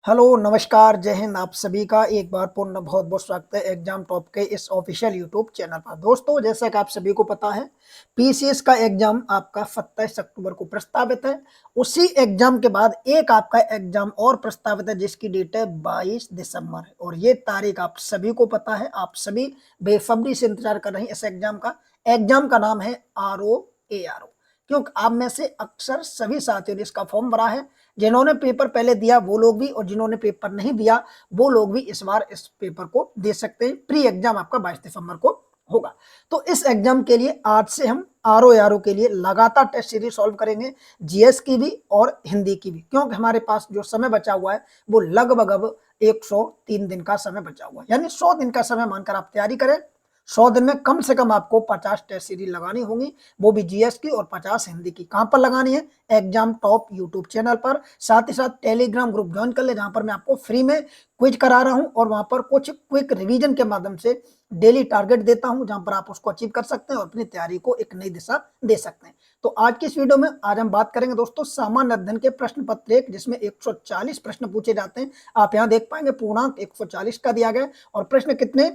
Hello नमस्कार जय हिंद। आप सभी का एक बार पुनः बहुत बहुत स्वागत है एग्जाम टॉप के इस ऑफिशियल यूट्यूब चैनल पर। दोस्तों जैसा कि आप सभी को पता है पीसीएस का एग्जाम आपका 27 अक्टूबर को प्रस्तावित है। उसी एग्जाम के बाद एक आपका एग्जाम और प्रस्तावित है जिसकी डेट है 22 दिसंबर है। और ये तारीख आप सभी को पता है, आप सभी बेसब्री से इंतजार कर रहे हैं इस एग्जाम का। एग्जाम का नाम है ROARO। क्योंकि आप में से अक्सर सभी साथियों ने इसका फॉर्म भरा है। जिन्होंने पेपर पहले दिया वो लोग भी और जिन्होंने पेपर नहीं दिया वो लोग भी इस बार इस पेपर को दे सकते हैं। प्री एग्जाम आपका 22 दिसंबर को होगा। तो इस एग्जाम के लिए आज से हम ROARO के लिए लगातार टेस्ट सीरीज सॉल्व करेंगे, जीएस की भी और हिंदी की भी, क्योंकि हमारे पास जो समय बचा हुआ है वो लगभग अब 103 दिन का समय बचा हुआ है, यानी 100 दिन का समय मानकर आप तैयारी करें। 100 दिन में कम से कम आपको 50 टेस्ट सीरीज लगानी होंगी, वो भी जीएस की और 50 हिंदी की। कहां पर लगानी है? एग्जाम टॉप यूट्यूब चैनल पर। साथ ही साथ टेलीग्राम ग्रुप ज्वाइन कर ले जहां पर मैं आपको फ्री में क्विज करा रहा हूं और वहां पर कुछ क्विक रिवीजन के माध्यम से डेली टारगेट देता हूं जहां पर आप उसको अचीव कर सकते हैं और अपनी तैयारी को एक नई दिशा दे सकते हैं। तो आज की इस वीडियो में आज हम बात करेंगे दोस्तों सामान्य अध्ययन के प्रश्न पत्र एक, जिसमें 140 प्रश्न पूछे जाते हैं। आप यहाँ देख पाएंगे पूर्णांक 140 का दिया गया और प्रश्न कितने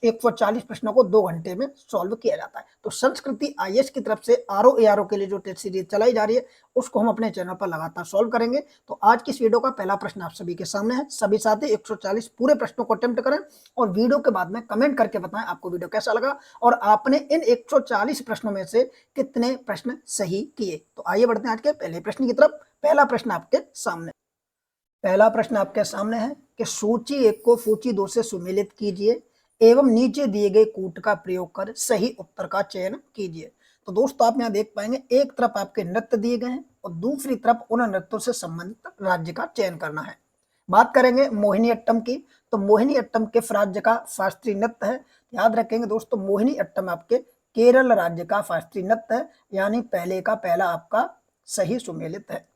140 प्रश्नों को 2 घंटे में सॉल्व किया जाता है। तो संस्कृति आईएएस की तरफ से ROARO के लिए जो टेस्ट सीरीज चलाई जा रही है उसको हम अपने चैनल पर लगातार सॉल्व करेंगे। तो आज की इस वीडियो का पहला प्रश्न आप सभी के सामने है। सभी साथी 140 पूरे प्रश्नों को अटेम्प्ट करें और वीडियो के बाद में कमेंट करके बताएं आपको वीडियो कैसा लगा और आपने इन 140 प्रश्नों में से कितने प्रश्न सही किए। तो आइए बढ़ते हैं आज के पहले प्रश्न की तरफ। पहला प्रश्न आपके सामने है कि सूची 1 को सूची 2 से सुमेलित कीजिए एवं नीचे दिए गए कूट का प्रयोग कर सही उत्तर का चयन कीजिए। तो दोस्तों आप यहाँ देख पाएंगे एक तरफ आपके नृत्य दिए गए हैं और दूसरी तरफ उन नृत्यों से संबंधित राज्य का चयन करना है। बात करेंगे मोहिनी अट्टम की, तो मोहिनी अट्टम किस राज्य का शास्त्रीय नृत्य है? याद रखेंगे दोस्तों मोहिनी अट्टम आपके केरल राज्य का शास्त्रीय नृत्य है, यानी पहले का पहला आपका सही सुमेलित है।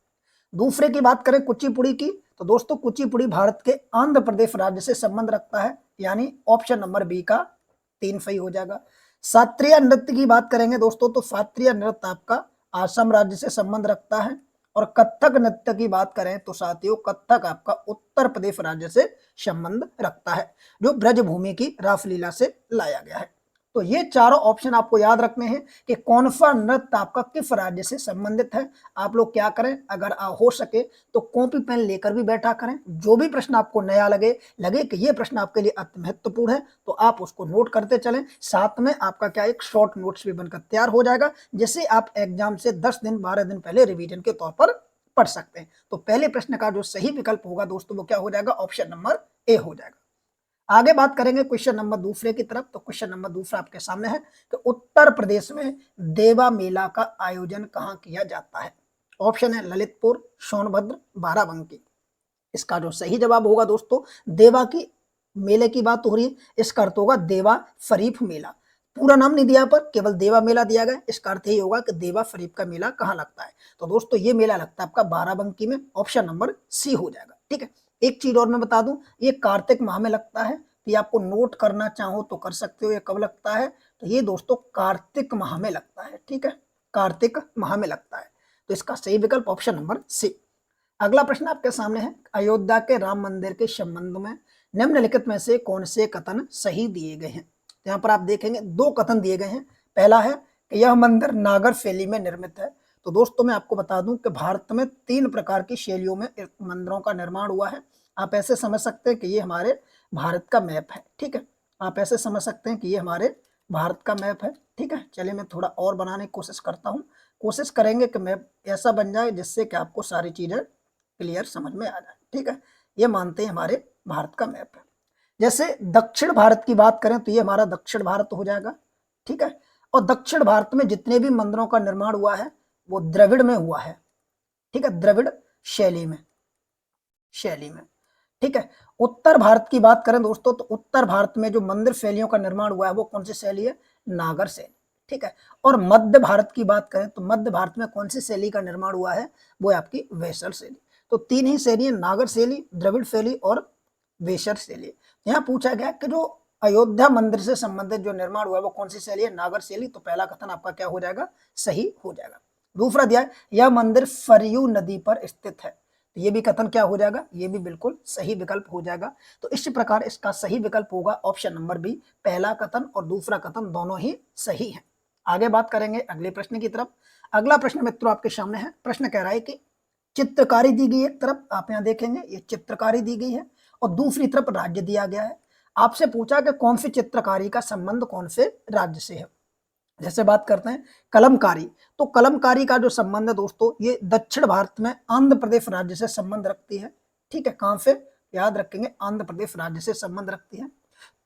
दूसरे की बात करें कुचिपुड़ी की, तो दोस्तों कुचिपुड़ी भारत के आंध्र प्रदेश राज्य से संबंध रखता है, यानी ऑप्शन नंबर बी का 3 सही हो जाएगा। शास्त्रीय नृत्य की बात करेंगे दोस्तों तो शास्त्रीय नृत्य आपका आसाम राज्य से संबंध रखता है। और कथक नृत्य की बात करें तो साथियों कथक आपका उत्तर प्रदेश राज्य से संबंध रखता है, जो ब्रजभूमि की रासलीला से लाया गया है। तो ये चारों ऑप्शन आपको याद रखने हैं कि कौन सा नृत्य आपका किस राज्य से संबंधित है। आप लोग क्या करें, अगर हो सके तो कॉपी पेन लेकर भी बैठा करें। जो भी प्रश्न आपको नया लगे कि ये प्रश्न आपके लिए अति महत्वपूर्ण है तो आप उसको नोट करते चलें। साथ में आपका क्या एक शॉर्ट नोट्स भी बनकर तैयार हो जाएगा, जिससे आप एग्जाम से 10 दिन 12 दिन पहले रिवीजन के तौर पर पढ़ सकते हैं। तो पहले प्रश्न का जो सही विकल्प होगा दोस्तों वो क्या हो जाएगा? ऑप्शन नंबर ए हो जाएगा। आगे बात करेंगे क्वेश्चन नंबर दूसरे की तरफ। तो क्वेश्चन नंबर दूसरा आपके सामने है कि उत्तर प्रदेश में देवा मेला का आयोजन कहां किया जाता है? ऑप्शन है ललितपुर, सोनभद्र, बाराबंकी। इसका जो सही जवाब होगा दोस्तों देवा की मेले की बात हो रही है, इसका अर्थ होगा देवा शरीफ मेला। पूरा नाम नहीं दिया पर केवल देवा मेला दिया गया, इसका अर्थ यही होगा कि देवा शरीफ का मेला कहाँ लगता है। तो दोस्तों ये मेला लगता है आपका बाराबंकी में, ऑप्शन नंबर सी हो जाएगा। ठीक है, एक चीज और मैं बता दूं, ये कार्तिक माह में लगता है। तो ये आपको नोट करना चाहो तो कर सकते हो ये कब लगता है, तो ये दोस्तों कार्तिक माह में लगता है। ठीक है, कार्तिक माह में लगता है। तो इसका सही विकल्प ऑप्शन नंबर सी। अगला प्रश्न आपके सामने है अयोध्या के राम मंदिर के संबंध में निम्नलिखित में से कौन से कथन सही दिए गए हैं? तो यहाँ पर आप देखेंगे 2 कथन दिए गए हैं। पहला है कि यह मंदिर नागर शैली में निर्मित है। तो दोस्तों मैं आपको बता दूं कि भारत में 3 प्रकार की शैलियों में मंदिरों का निर्माण हुआ है। आप ऐसे समझ सकते हैं कि ये हमारे भारत का मैप है। ठीक है, आप ऐसे समझ सकते हैं कि ये हमारे भारत का मैप है। ठीक है, चलिए मैं थोड़ा और बनाने की कोशिश करता हूँ। कोशिश करेंगे कि मैप ऐसा बन जाए जिससे कि आपको सारी चीजें क्लियर समझ में आ जाए। ठीक है, ये मानते हैं हमारे भारत का मैप है। जैसे दक्षिण भारत की बात करें तो ये हमारा दक्षिण भारत हो जाएगा। ठीक है, और दक्षिण भारत में जितने भी मंदिरों का निर्माण हुआ है वो द्रविड़ में हुआ है। ठीक है, द्रविड़ शैली में ठीक है, उत्तर भारत की बात करें दोस्तों तो उत्तर भारत में जो मंदिर शैलियों का निर्माण हुआ है वो कौन सी शैली है? नागर शैली। ठीक है, और मध्य भारत की बात करें तो मध्य भारत में कौन सी शैली का निर्माण हुआ है? वो है आपकी वेसल शैली। तो 3 ही शैली है, नागर शैली, द्रविड़ शैली और वेसल शैली। यहाँ पूछा गया कि जो अयोध्या मंदिर से संबंधित जो निर्माण हुआ है वो कौन सी शैली है? नागर शैली। तो पहला कथन आपका क्या हो जाएगा? सही हो जाएगा। दूसरा दिया यह मंदिर सरयू नदी पर स्थित है। तो ये भी कथन क्या हो जाएगा, ये भी बिल्कुल सही विकल्प हो जाएगा। तो इस प्रकार इसका सही विकल्प होगा ऑप्शन नंबर बी, पहला कथन और दूसरा कथन दोनों ही सही है। आगे बात करेंगे अगले प्रश्न की तरफ। अगला प्रश्न मित्रों आपके सामने है। प्रश्न कह रहा है कि चित्रकारी दी गई, एक तरफ आप यहाँ देखेंगे ये चित्रकारी दी गई है और दूसरी तरफ राज्य दिया गया है। आपसे पूछा कि कौन सी चित्रकारी का संबंध कौन से राज्य से है। जैसे बात करते हैं कलमकारी, तो कलमकारी का जो संबंध है दोस्तों ये दक्षिण भारत में आंध्र प्रदेश राज्य से संबंध रखती है। ठीक है, कहां से, याद रखेंगे आंध्र प्रदेश राज्य से संबंध रखती है।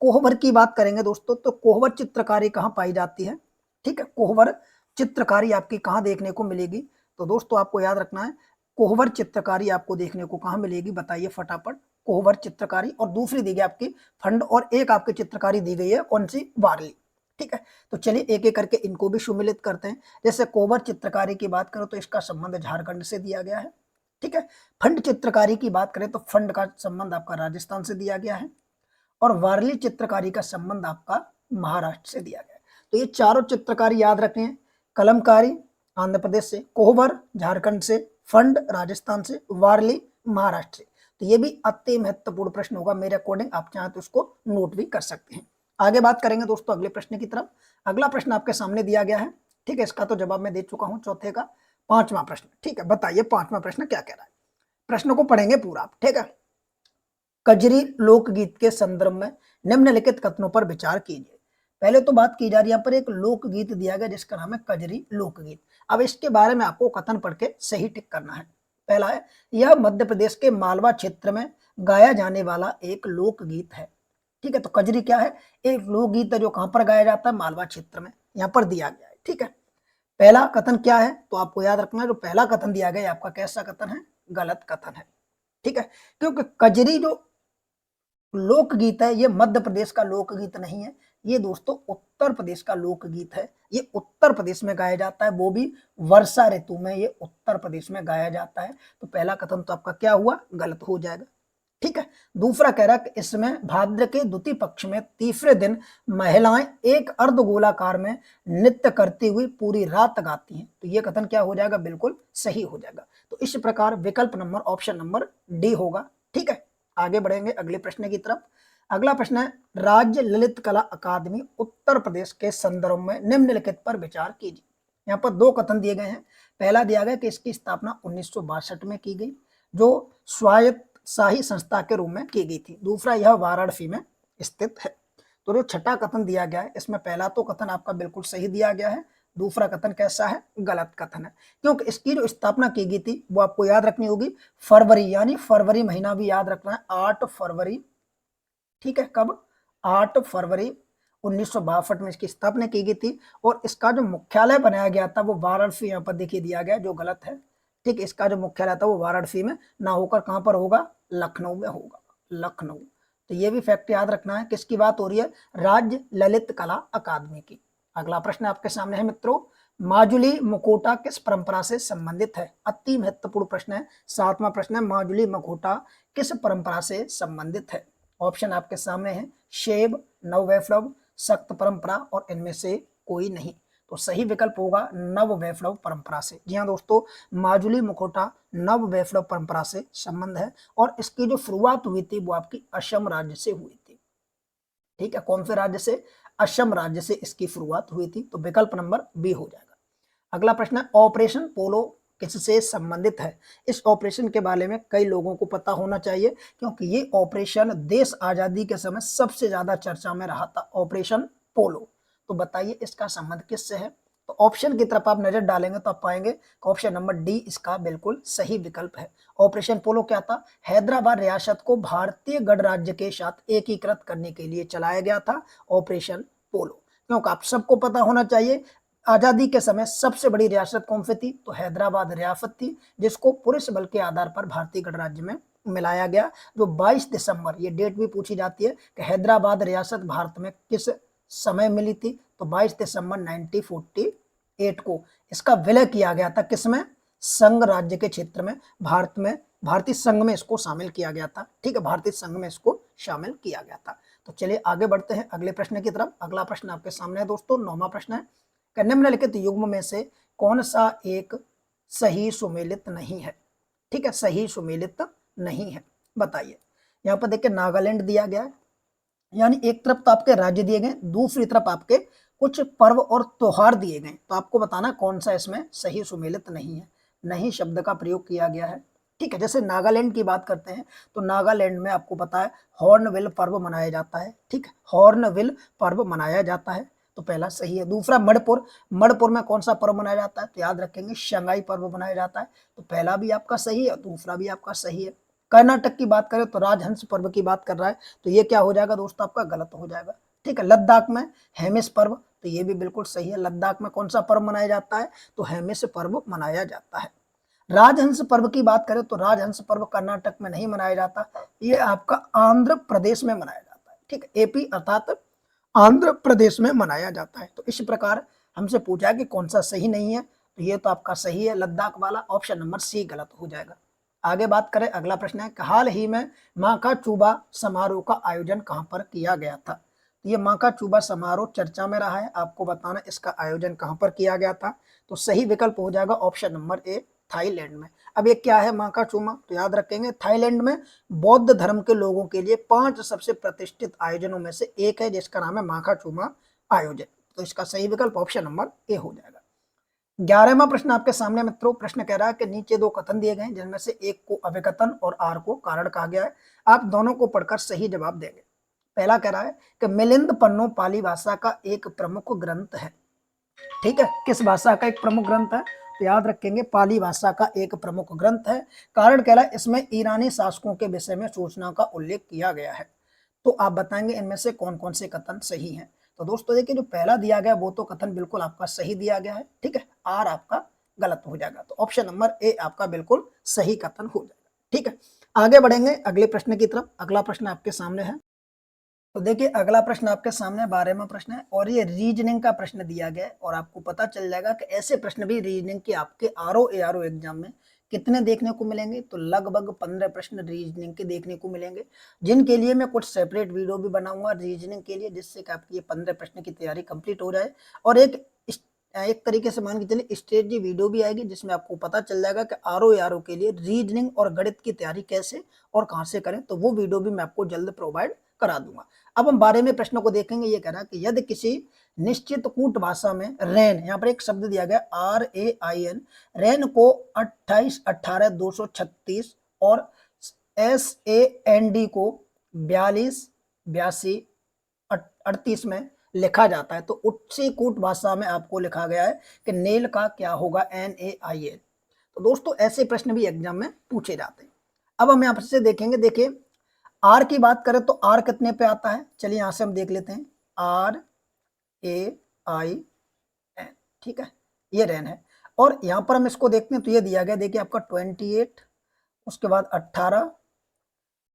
कोहबर की बात करेंगे दोस्तों, तो कोहबर चित्रकारी कहां पाई जाती है। ठीक है, कोहबर चित्रकारी आपकी कहां देखने को मिलेगी, तो दोस्तों आपको याद रखना है कोहबर चित्रकारी आपको देखने को कहां मिलेगी, बताइए फटाफट। कोहबर चित्रकारी और दूसरी दी गई आपकी फंड और एक आपकी चित्रकारी दी गई है कौन सी, वारली। ठीक है, तो चलिए एक एक करके इनको भी सुमिलित करते हैं। जैसे कोहबर चित्रकारी की बात करो तो इसका संबंध झारखंड से दिया गया है। ठीक है, फंड चित्रकारी की बात करें तो फंड का संबंध आपका राजस्थान से दिया गया है और वारली चित्रकारी का संबंध आपका महाराष्ट्र से दिया गया है। तो ये चारों चित्रकारी याद रखें, कलमकारी आंध्र प्रदेश से, कोहबर झारखंड से, फंड राजस्थान से, वारली महाराष्ट्र से। तो ये भी अति महत्वपूर्ण प्रश्न होगा मेरे अकॉर्डिंग, आप चाहें तो उसको नोट भी कर सकते हैं। आगे बात करेंगे दोस्तों अगले प्रश्न की तरफ। अगला प्रश्न आपके सामने दिया गया है। ठीक है, इसका तो जवाब मैं दे चुका हूं, चौथे का पांचवा प्रश्न। ठीक है, बताइए पांचवा प्रश्न क्या कह रहा है, प्रश्न को पढ़ेंगे पूरा। ठीक है, कजरी लोकगीत के संदर्भ में निम्नलिखित कथनों पर विचार कीजिए। पहले तो बात की जा रही है यहाँ पर एक लोकगीत दिया गया जिसका नाम है कजरी लोकगीत। अब इसके बारे में आपको कथन पढ़ के सही टिक करना है। पहला है, यह मध्य प्रदेश के मालवा क्षेत्र में गाया जाने वाला एक लोकगीत है। ठीक है, तो कजरी क्या है, एक लोकगीत है जो कहां पर गाया जाता है, मालवा क्षेत्र में, यहाँ पर दिया गया है। ठीक है, पहला कथन क्या है, तो आपको याद रखना है जो पहला कथन दिया गया है आपका कैसा कथन है, गलत कथन है। ठीक है, क्योंकि कजरी जो लोकगीत है ये मध्य प्रदेश का लोकगीत नहीं है, ये दोस्तों उत्तर प्रदेश का लोकगीत है। ये उत्तर प्रदेश में गाया जाता है, वो भी वर्षा ऋतु में, ये उत्तर प्रदेश में गाया जाता है। तो पहला कथन तो आपका क्या हुआ, गलत हो जाएगा। ठीक है, दूसरा कह रहा है कि इसमें भाद्र के द्वितीय पक्ष में तीसरे दिन महिलाएं एक अर्धगोलाकार में नृत्य करती हुई पूरी रात गाती हैं। तो ये कथन क्या हो जाएगा, बिल्कुल सही हो जाएगा। तो इस प्रकार विकल्प नंबर ऑप्शन नंबर डी होगा। ठीक है, आगे बढ़ेंगे अगले प्रश्न की तरफ। अगला प्रश्न है, राज्य ललित कला अकादमी उत्तर प्रदेश के संदर्भ में निम्नलिखित पर विचार कीजिए। यहाँ पर दो कथन दिए गए हैं। पहला दिया गया कि इसकी स्थापना 1962 में की गई जो स्वायत्त शाही संस्था के रूप में की गई थी। दूसरा, यह वाराणसी में स्थित है। तो जो छठा कथन दिया गया है इसमें पहला तो कथन आपका बिल्कुल सही दिया गया है, दूसरा कथन कैसा है, गलत कथन है। क्योंकि इसकी जो स्थापना की गई थी वो आपको याद रखनी होगी फरवरी, यानी फरवरी महीना भी याद रखना है, 8 फरवरी। ठीक है, कब, 8 फरवरी 1962 में इसकी स्थापना की गई थी। और इसका जो मुख्यालय बनाया गया था वो वाराणसी, यहाँ पर देखिए दिया गया जो गलत है। ठीक, इसका जो मुख्यालय था वो वाराणसी में ना होकर कहां पर होगा, लखनऊ में होगा, लखनऊ। तो ये भी फैक्ट याद रखना है। किसकी बात हो रही है, राज्य ललित कला अकादमी की। अगला प्रश्न आपके सामने है मित्रों, माजुली मुखौटा किस परंपरा से संबंधित है। अति महत्वपूर्ण प्रश्न है, सातवां प्रश्न है, माजुली मुखौटा किस परंपरा से संबंधित है। ऑप्शन आपके सामने है, शैव, नववैष्णव, शक्त परंपरा और इनमें से कोई नहीं। तो सही विकल्प होगा नव वैष्णव परंपरा से। जी हाँ दोस्तों, माजुली मुखौटा नव वैष्णव परंपरा से संबंध है और इसकी जो शुरुआत हुई थी वो आपकी असम राज्य से हुई थी। ठीक है, कौन से राज्य से, असम राज्य से इसकी शुरुआत हुई थी। तो विकल्प नंबर बी हो जाएगा। अगला प्रश्न है, ऑपरेशन पोलो किससे संबंधित है। इस ऑपरेशन के बारे में कई लोगों को पता होना चाहिए क्योंकि ये ऑपरेशन देश आजादी के समय सबसे ज्यादा चर्चा में रहा था, ऑपरेशन पोलो। तो बताइए इसका संबंध किससे है। तो ऑप्शन की तरफ आप नजर डालेंगे तो आप पाएंगे ऑप्शन नंबर डी इसका बिल्कुल सही विकल्प है। ऑपरेशन पोलो क्या था, हैदराबाद रियासत को भारतीय गणराज्य के साथ एकीकृत करने के लिए चलाया गया था ऑपरेशन पोलो। क्योंकि आप सबको पता होना चाहिए आजादी के समय सबसे बड़ी रियासत कौन सी थी, तो हैदराबाद रियासत थी, जिसको पुरुष बल के आधार पर भारतीय गणराज्य में मिलाया गया। जो 22 दिसंबर, ये डेट भी पूछी जाती है कि हैदराबाद रियासत भारत में किस समय मिली थी, तो 22 दिसंबर 1948 को इसका विलय किया गया था। किसमें, संघ राज्य के क्षेत्र में, भारत में भारतीय संघ में इसको शामिल किया गया था। ठीक है, भारतीय संघ में इसको शामिल किया गया था। तो चलिए आगे बढ़ते हैं अगले प्रश्न की तरफ। अगला प्रश्न आपके सामने है दोस्तों, 9वां प्रश्न है, निम्नलिखित युग्म में से कौन सा एक सही सुमेलित नहीं है। ठीक है, सही सुमेलित नहीं है। बताइए, यहाँ पर देखिए नागालैंड दिया गया है, यानी एक तरफ तो आपके राज्य दिए गए, दूसरी तरफ आपके कुछ पर्व और त्योहार दिए गए, तो आपको बताना कौन सा इसमें सही सुमेलित नहीं है। नहीं शब्द का प्रयोग किया गया है। ठीक है, जैसे नागालैंड की बात करते हैं तो नागालैंड में आपको पता है हॉर्नबिल पर्व मनाया जाता है। ठीक है, हॉर्नबिल पर्व मनाया जाता है, तो पहला सही है। दूसरा मणिपुर, मणिपुर में कौन सा पर्व मनाया जाता है, तो याद रखेंगे शंगाई पर्व मनाया जाता है, तो पहला भी आपका सही है, दूसरा भी आपका सही है। कर्नाटक की बात करें तो राजहंस पर्व की बात कर रहा है, तो ये क्या हो जाएगा दोस्तों, आपका गलत हो जाएगा। ठीक है, लद्दाख में हेमिस पर्व, तो ये भी बिल्कुल सही है। लद्दाख में कौन सा पर्व मनाया जाता है, तो हेमिस पर्व मनाया जाता है। राजहंस पर्व की बात करें तो राजहंस पर्व कर्नाटक में नहीं मनाया जाता, ये आपका आंध्र प्रदेश में मनाया जाता है। ठीक है, एपी अर्थात आंध्र प्रदेश में मनाया जाता है। तो इस प्रकार हमसे पूछा कि कौन सा सही नहीं है, तो ये तो आपका सही है, लद्दाख वाला, ऑप्शन नंबर सी गलत हो जाएगा। आगे बात करें, अगला प्रश्न है, हाल ही में माका चूबा समारोह का आयोजन कहां पर किया गया था। तो ये माका चूबा समारोह चर्चा में रहा है, आपको बताना इसका आयोजन कहां पर किया गया था, तो सही विकल्प हो जाएगा ऑप्शन नंबर ए, थाईलैंड में। अब ये क्या है माका चूमा, तो याद रखेंगे थाईलैंड में बौद्ध धर्म के लोगों के लिए 5 सबसे प्रतिष्ठित आयोजनों में से एक है, जिसका नाम है माका चूमा आयोजन, तो इसका सही विकल्प ऑप्शन नंबर ए हो जाएगा। 11वां प्रश्न आपके सामने मित्रों, प्रश्न कह रहा है कि नीचे 2 कथन दिए गए हैं, जिनमें से एक को अभिकथन और आर को कारण कहा गया है, आप दोनों को पढ़कर सही जवाब देंगे। पहला कह रहा है कि मिलिंद पन्नो पाली भाषा का एक प्रमुख ग्रंथ है। ठीक है, किस भाषा का एक प्रमुख ग्रंथ है, तो याद रखेंगे पाली भाषा का एक प्रमुख ग्रंथ है। कारण कह रहा है इसमें ईरानी शासकों के विषय में सूचना का उल्लेख किया गया है। तो आप बताएंगे इनमें से कौन कौन से कथन सही हैं। तो दोस्तों देखिए, जो पहला दिया गया वो तो कथन बिल्कुल आपका सही दिया गया है। ठीक है, आर आपका गलत हो जाएगा, तो ऑप्शन नंबर ए आपका बिल्कुल सही कथन हो जाएगा। ठीक है, आगे बढ़ेंगे अगले प्रश्न की तरफ। अगला प्रश्न आपके सामने है, तो देखिए अगला प्रश्न आपके सामने 12वां प्रश्न है, और ये रीजनिंग का प्रश्न दिया गया है, और आपको पता चल जाएगा कि ऐसे प्रश्न भी रीजनिंग के आपके आरओ एआरओ एग्जाम में कितने देखने को मिलेंगे, तो लगभग 15 प्रश्न रीजनिंग के देखने को मिलेंगे, जिनके लिए मैं कुछ सेपरेट वीडियो भी बनाऊंगा रीजनिंग के लिए, जिससे कि आपकी ये 15 प्रश्न की तैयारी कंप्लीट हो जाए। और एक तरीके से मान के चलिए स्ट्रेटजी वीडियो भी आएगी, जिसमें आपको पता चल जाएगा कि आरओ एआरओ के लिए रीजनिंग और गणित की तैयारी कैसे और कहां से करें, तो वो वीडियो भी मैं आपको जल्द प्रोवाइड करा दूंगा। अब हम 12वें प्रश्न को देखेंगे। ये कह रहा है कि यदि किसी निश्चित कूट भाषा में रैन, यहाँ पर एक शब्द दिया गया RAIN, रैन को 28 18 236 और SAND को 42 82 38 में लिखा जाता है, तो उच्ची कूट भाषा में आपको लिखा गया है कि नेल का क्या होगा, NAIL। तो दोस्तों ऐसे प्रश्न भी एग्जाम में पूछे जाते हैं। अब हम यहाँ से देखेंगे, देखिए आर की बात करें तो आर कितने पे आता है, चलिए यहां से हम देख लेते हैं, RAIN। ठीक है, ये रैन है, और यहां पर हम इसको देखते हैं तो ये दिया गया, देखिए आपका 28, उसके बाद 18,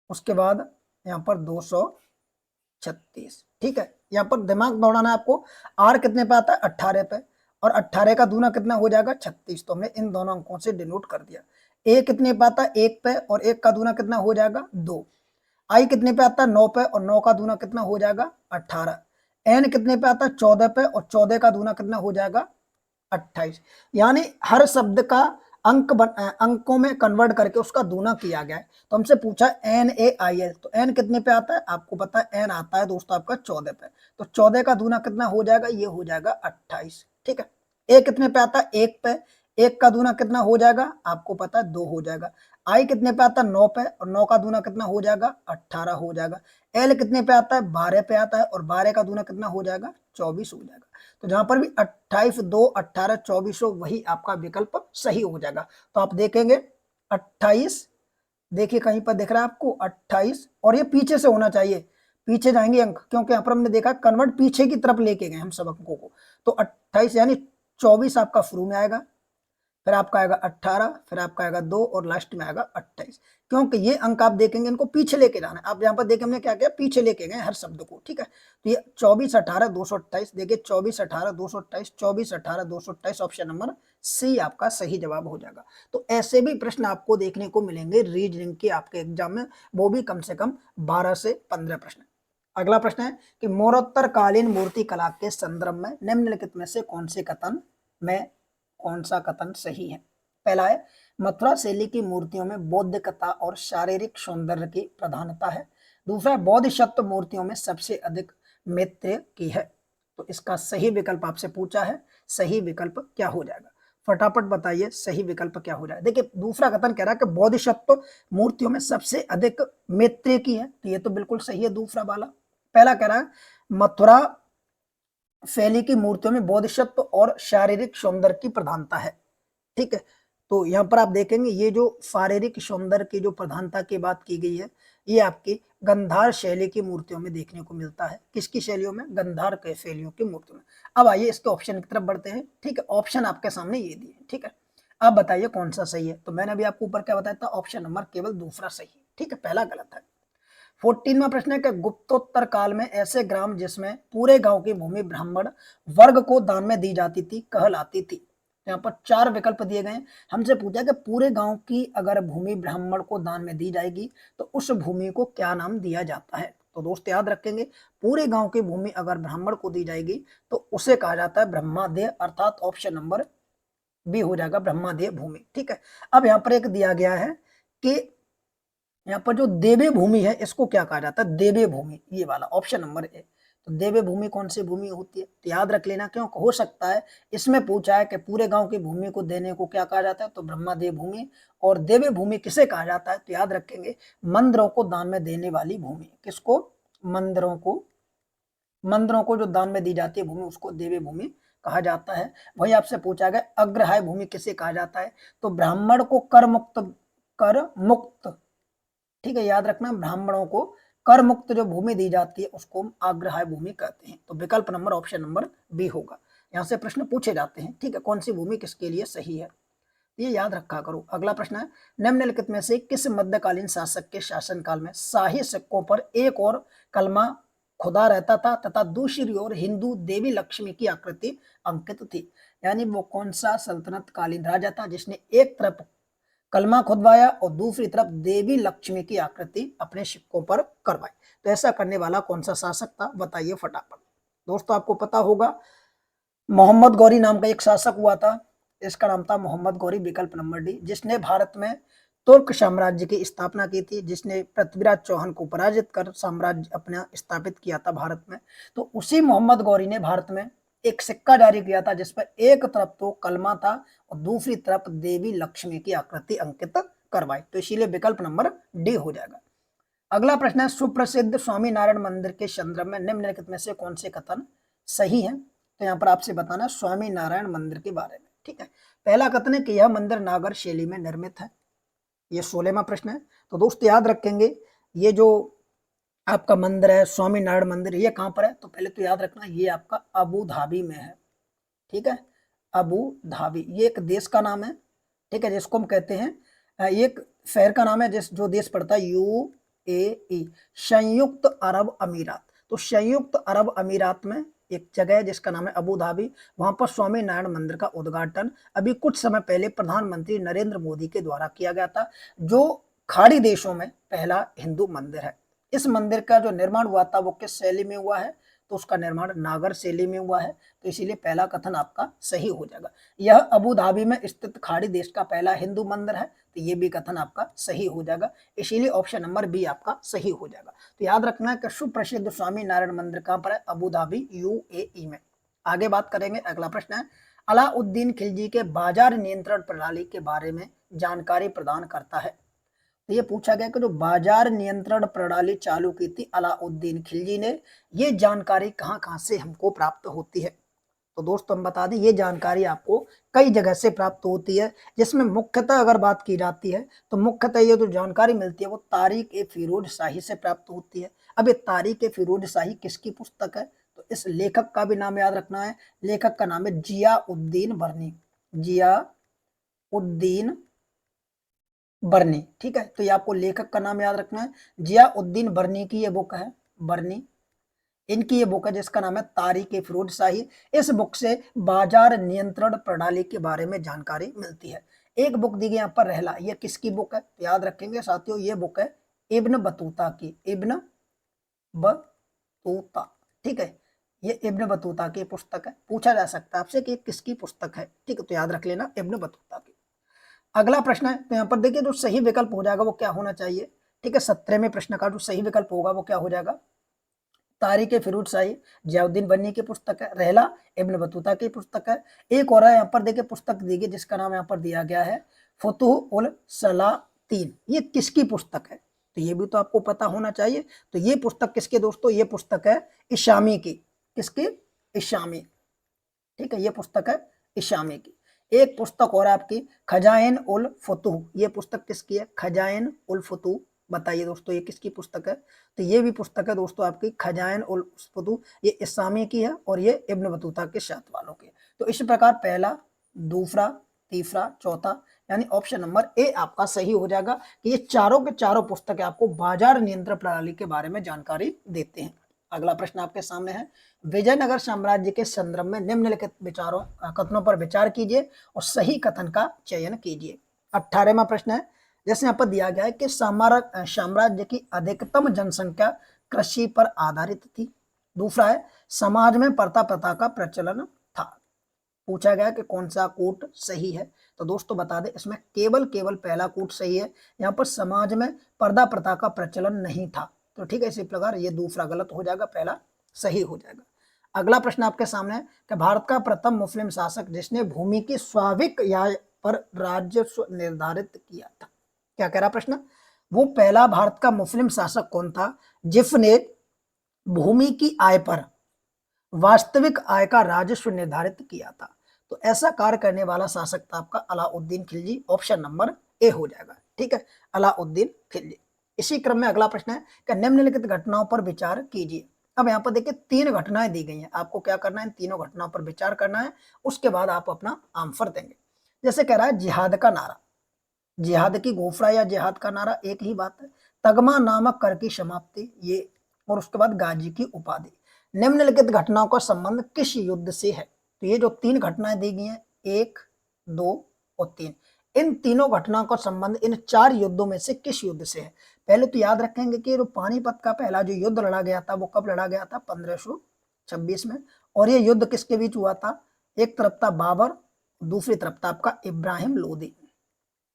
उसके बाद यहाँ पर 236। ठीक है, यहाँ पर दिमाग दौड़ाना है आपको, आर कितने पे आता है, 18 पे, और 18 का दूना कितना हो जाएगा, 36, तो हमने इन दोनों अंकों से डिनोट कर दिया। ए कितने पे आता है, 1 पे, और 1 का दूना कितना हो जाएगा, 2। आई कितने पे आता है, 9 पे, और 9 का दूना कितना हो जाएगा, 18। एन कितने पे आता है, 14 पे, और 14 का दूना कितना हो जाएगा, 28। यानी हर शब्द का अंकों में कन्वर्ट करके उसका दूना किया गया है। तो हमसे पूछा NAIL, तो एन कितने पे आता है, आपको पता है एन आता है दोस्तों आपका 14 पे, तो 14 का दूना कितना हो जाएगा, ये हो जाएगा 28। ठीक है, ए कितने पे आता है, 1 पे, 1 का दूना कितना हो जाएगा, आपको पता है 2 हो जाएगा। आई कितने पे आता है, 9 पे, और 9 का दूना कितना हो जाएगा, 18 हो जाएगा। एल कितने पे आता है, 12 पे आता है, और 12 का दूना कितना हो जाएगा, 24 हो जाएगा। तो जहां पर भी 28 2 18 24 हो, वही आपका विकल्प सही हो जाएगा। तो आप देखेंगे 28, देखिए कहीं पर दिख रहा है आपको 28, और ये पीछे से होना चाहिए, पीछे जाएंगे अंक, क्योंकि यहाँ पर हमने देखा कन्वर्ट पीछे की तरफ लेके गए हम सब अंकों को। तो 28 यानी 24 आपका शुरू में आएगा, फिर आपका आएगा 18, फिर आपका आएगा 2, और लास्ट में आएगा 28, क्योंकि ये अंक आप देखेंगे इनको पीछे लेके जाना है। आप यहाँ पर देखिए हमने क्या किया, पीछे लेके गए हर शब्द को। ठीक है, तो ये 24 18 228, देखिए 24 18 228, 24 18 228, ऑप्शन नंबर सी आपका सही जवाब हो जाएगा। तो ऐसे भी प्रश्न आपको देखने को मिलेंगे रीजनिंग के आपके एग्जाम में, वो भी कम से कम 12 से 15 प्रश्न। अगला प्रश्न है कि मोरोत्तरकालीन मूर्ति कला के संदर्भ में निम्नलिखित में से कौन सा कथन सही है। पहला है, मथुरा शैली की मूर्तियों में बौद्धिकता और शारीरिक सौंदर्य की प्रधानता है। दूसरा, बोधिसत्व मूर्तियों में सबसे अधिक मैत्रेय की है। तो इसका सही विकल्प आपसे पूछा है, सही विकल्प क्या हो जाएगा? फटाफट बताइए सही विकल्प क्या हो जाएगा। देखिए दूसरा कथन कह रहा है कि बोधिसत्व मूर्तियों में सबसे अधिक मैत्रेय की है, तो ये तो बिल्कुल सही है दूसरा वाला। पहला कह रहा है मथुरा शैली की मूर्तियों में बोधिसत्व और शारीरिक सौंदर्य की प्रधानता है। ठीक है, तो यहाँ पर आप देखेंगे ये जो शारीरिक सौंदर्य की जो प्रधानता की बात की गई है, ये आपकी गंधार शैली की मूर्तियों में देखने को मिलता है। किसकी शैलियों में? गंधार के शैलियों की मूर्तियों में। अब आइए इसके ऑप्शन की तरफ बढ़ते हैं। ठीक है, ऑप्शन आपके सामने ये दिए। ठीक है, आप बताइए कौन सा सही है। तो मैंने अभी आपको ऊपर क्या बताया था, ऑप्शन नंबर केवल दूसरा सही है। ठीक है, पहला गलत है। 14वां प्रश्न है कि गुप्तोत्तर काल में ऐसे ग्राम जिसमें पूरे गांव की भूमि ब्राह्मण वर्ग को दान में दी जाती थी कहलाती थी। यहाँ पर 4 विकल्प दिए गए। हमसे पूछा कि पूरे गांव की अगर भूमि ब्राह्मण को दान में दी जाएगी तो उस भूमि को क्या नाम दिया जाता है। तो दोस्त याद रखेंगे, पूरे गांव की भूमि अगर ब्राह्मण को दी जाएगी तो उसे कहा जाता है ब्रह्मादेय, अर्थात ऑप्शन नंबर बी हो जाएगा ब्रह्मादेय भूमि। ठीक है, अब यहाँ पर एक दिया गया है कि यहाँ पर जो देवे भूमि है इसको क्या कहा जाता है, देवे भूमि, ये वाला ऑप्शन नंबर ए। तो देवे भूमि कौन सी भूमि होती है? तो याद रख लेना, क्यों हो सकता है इसमें पूछा है कि पूरे गांव की भूमि को देने को क्या कहा जाता है, तो ब्रह्मादेव भूमि। और देवे भूमि किसे कहा जाता है? तो याद रखेंगे मंदिरों को दान में देने वाली भूमि। किसको? मंदिरों को, मंदिरों को जो दान में दी जाती है भूमि उसको देवे भूमि कहा जाता है। वही आपसे पूछा गया अग्रहाय भूमि किसे कहा जाता है, तो ब्राह्मण को कर मुक्त, ठीक है, याद रखना ब्राह्मणों को कर मुक्त जो भूमि दी जाती है उसको हम अग्रहाय भूमि कहते हैं। तो विकल्प नंबर ऑप्शन नंबर बी होगा। यहाँ से प्रश्न पूछे जाते हैं। ठीक है, कौन सी भूमि किसके लिए सही है, ये याद रखा करो। अगला प्रश्न है निम्नलिखित में से किस मध्यकालीन शासक के शासनकाल में शाही सिक्कों पर एक और कलमा खुदा रहता था तथा दूसरी ओर हिंदू देवी लक्ष्मी की आकृति अंकित थी। यानी वो कौन सा सल्तनत कालीन राजा था जिसने एक तरफ कलमा खुदवाया और दूसरी तरफ देवी लक्ष्मी की आकृति अपने सिक्कों पर करवाई? तो ऐसा करने वाला कौन सा शासक था, बताइए फटाफट। दोस्तों आपको पता होगा मोहम्मद गौरी नाम का एक शासक हुआ था, इसका नाम था मोहम्मद गौरी, विकल्प नंबर डी, जिसने भारत में तुर्क साम्राज्य की स्थापना की थी, जिसने पृथ्वीराज चौहान को पराजित कर साम्राज्य अपना स्थापित किया था भारत में। तो उसी मोहम्मद गौरी ने भारत में एक सिक्का जारी किया था जिस पर एक तरफ तो कलमा था और दूसरी तरफ देवी लक्ष्मी की आकृति अंकित करवाई। तो इसीलिए विकल्प नंबर डी हो जाएगा। अगला प्रश्न है सुप्रसिद्ध स्वामी नारायण मंदिर के संदर्भ में निम्नलिखित में से कौन से कथन सही है। तो यहाँ पर आपसे बताना स्वामी नारायण मंदिर के बारे में। ठीक है, पहला कथन है कि यह मंदिर नागर शैली में निर्मित है, ये 16वां प्रश्न है। तो दोस्त याद रखेंगे ये जो आपका मंदिर है स्वामी नारायण मंदिर, ये कहां पर है? तो पहले तो याद रखना ये आपका अबू धाबी में है। ठीक है, अबू धाबी ये एक देश का नाम है। ठीक है, जिसको हम कहते हैं एक शहर का नाम है जिस जो देश पड़ता है UAE, संयुक्त अरब अमीरात। तो संयुक्त अरब अमीरात में एक जगह है जिसका नाम है अबू धाबी, वहां पर स्वामी नारायण मंदिर का उद्घाटन अभी कुछ समय पहले प्रधानमंत्री नरेंद्र मोदी के द्वारा किया गया था, जो खाड़ी देशों में पहला हिंदू मंदिर है। इस मंदिर का जो निर्माण हुआ था वो किस शैली में हुआ है, तो उसका निर्माण नागर शैली में हुआ है। तो इसीलिए पहला कथन आपका सही हो जाएगा। यह अबू धाबी में स्थित खाड़ी देश का पहला हिंदू मंदिर है, तो ये भी कथन आपका सही हो जाएगा। इसीलिए ऑप्शन नंबर बी आपका सही हो जाएगा। तो याद रखना है कि सुप्रसिद्ध स्वामी नारायण मंदिर कहां पर है? अबू धाबी UAE में। आगे बात करेंगे, अगला प्रश्न है अलाउद्दीन खिलजी के बाजार नियंत्रण प्रणाली के बारे में जानकारी प्रदान करता है। तो ये पूछा गया कि जो बाजार नियंत्रण प्रणाली चालू की थी अलाउद्दीन खिलजी ने, ये जानकारी कहां कहां से हमको प्राप्त होती है। तो दोस्तों हम बता दें ये जानकारी आपको कई जगह से प्राप्त होती है, जिसमें मुख्यतः अगर बात की जाती है तो मुख्यतः ये जो जानकारी मिलती है वो तारिक ए फिरोज शाही से प्राप्त होती है। अब ये तारिक ए फिरोज शाही किसकी पुस्तक है? तो इस लेखक का भी नाम याद रखना है, लेखक का नाम है जियाउद्दीन बर्नी, जियाउद्दीन बर्नी। ठीक है, तो ये आपको लेखक का नाम याद रखना है, जियाउद्दीन बर्नी की ये बुक है, बर्नी इनकी ये बुक है जिसका नाम है तारिक ए फिरोज शाही। इस बुक से बाजार नियंत्रण प्रणाली के बारे में जानकारी मिलती है। एक बुक दी गई यहाँ पर रहला, ये किसकी बुक है? तो याद रखेंगे साथियों ये बुक है इब्न बतूता की, इब्न बतूता। ठीक है, ये इब्न बतूता की पुस्तक है। पूछा जा सकता है आपसे कि किसकी पुस्तक है। ठीक है, तो याद रख लेना इब्न बतूता की। अगला प्रश्न है, तो यहाँ पर देखिए जो सही विकल्प हो जाएगा वो क्या होना चाहिए, ठीक है। 17वें प्रश्न का जो सही विकल्प होगा वो क्या हो जाएगा, तारिक फिरोज शाही जियाउद्दीन बन्नी की पुस्तक है, रहला इब्न बतूता की पुस्तक है। एक और है यहाँ पर देखिए पुस्तक दी गई जिसका नाम यहाँ पर दिया गया है फतुह उल सलातीन, ये किसकी पुस्तक है, तो ये भी तो आपको पता होना चाहिए। तो ये पुस्तक किसके दोस्तों, ये पुस्तक है इशामी की, किसकी, इशामी, ठीक है, ये पुस्तक है इशामी की। एक पुस्तक और आपकी खजाइन उल फतूह, ये पुस्तक किसकी है, खजाइन उल फतूह, बताइए दोस्तों ये किसकी पुस्तक है, तो ये भी पुस्तक है दोस्तों आपकी खजाइन उल फतूह, ये इस्लामी की है और ये इब्न बतूता के साथ वालों की। तो इस प्रकार पहला, दूसरा, तीसरा, चौथा, यानी ऑप्शन नंबर ए आपका सही हो जाएगा कि ये चारों के चारों पुस्तकें आपको बाजार नियंत्रण प्रणाली के बारे में जानकारी देते हैं। अगला प्रश्न आपके सामने है, विजयनगर साम्राज्य के संदर्भ में निम्नलिखित विचारों कथनों पर विचार कीजिए और सही कथन का चयन कीजिए। 18वां प्रश्न है, जैसे यहाँ पर दिया गया है कि साम्राज्य की अधिकतम जनसंख्या कृषि पर आधारित थी। दूसरा है, समाज में पर्दा प्रथा का प्रचलन था। पूछा गया कि कौन सा कूट सही है, तो दोस्तों बता दें इसमें केवल पहला कूट सही है, यहाँ पर समाज में पर्दा प्रथा का प्रचलन नहीं था, तो ठीक है, इसी प्रकार ये दूसरा गलत हो जाएगा, पहला सही हो जाएगा। अगला प्रश्न आपके सामने है कि भारत का प्रथम मुस्लिम शासक जिसने भूमि की स्वाभाविक आय पर राजस्व निर्धारित किया था, क्या कह रहा प्रश्न, वो पहला भारत का मुस्लिम शासक कौन था जिसने भूमि की आय पर वास्तविक आय का राजस्व निर्धारित किया था, तो ऐसा कार्य करने वाला शासक था आपका Alauddin Khilji, option number A हो जाएगा, ठीक है, अलाउद्दीन खिलजी। इसी क्रम में अगला प्रश्न है कि निम्नलिखित घटनाओं पर विचार कीजिए। अब यहाँ पर देखिए 3 घटनाएं दी गई हैं, आपको क्या करना है, इन तीनों घटनाओं पर विचार करना है, उसके बाद आप अपना आंसर देंगे। जैसे कह रहा है जिहाद का नारा, जिहाद की घोषणा या जिहाद का नारा एक ही बात है, तगमा नामक कर की समाप्ति ये, और उसके बाद गाजी की उपाधि। निम्नलिखित घटनाओं का संबंध किस युद्ध से है, तो ये जो 3 घटनाएं दी गई हैं 1, 2 और 3, इन तीनों घटनाओं का संबंध इन 4 युद्धों में से किस युद्ध से है। पहले तो याद रखेंगे कि जो पानीपत का पहला जो युद्ध लड़ा गया था वो कब लड़ा गया था, 1526 में, और ये युद्ध किसके बीच हुआ था, एक तरफ था बाबर, दूसरी तरफ था आपका इब्राहिम लोदी,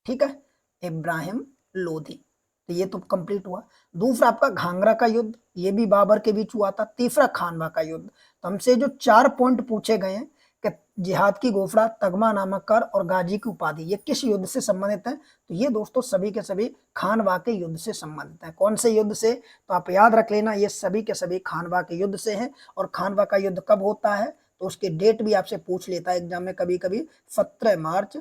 ठीक है, इब्राहिम लोधी, तो ये तो कंप्लीट हुआ। दूसरा आपका घाघरा का युद्ध, ये भी बाबर के बीच हुआ था। तीसरा खानवा का युद्ध। तो हमसे जो 4 पॉइंट पूछे गए हैं कि जिहाद की घोषणा, तगमा नामक कर और गाजी की उपाधि, ये किस युद्ध से संबंधित है, तो ये दोस्तों सभी के सभी खानवा के युद्ध से संबंधित है। कौन से युद्ध से, तो आप याद रख लेना ये सभी के सभी खानवा के युद्ध से हैं। और खानवा का युद्ध कब होता है, तो उसकी डेट भी आपसे पूछ लेता है एग्जाम में कभी कभी, 17 मार्च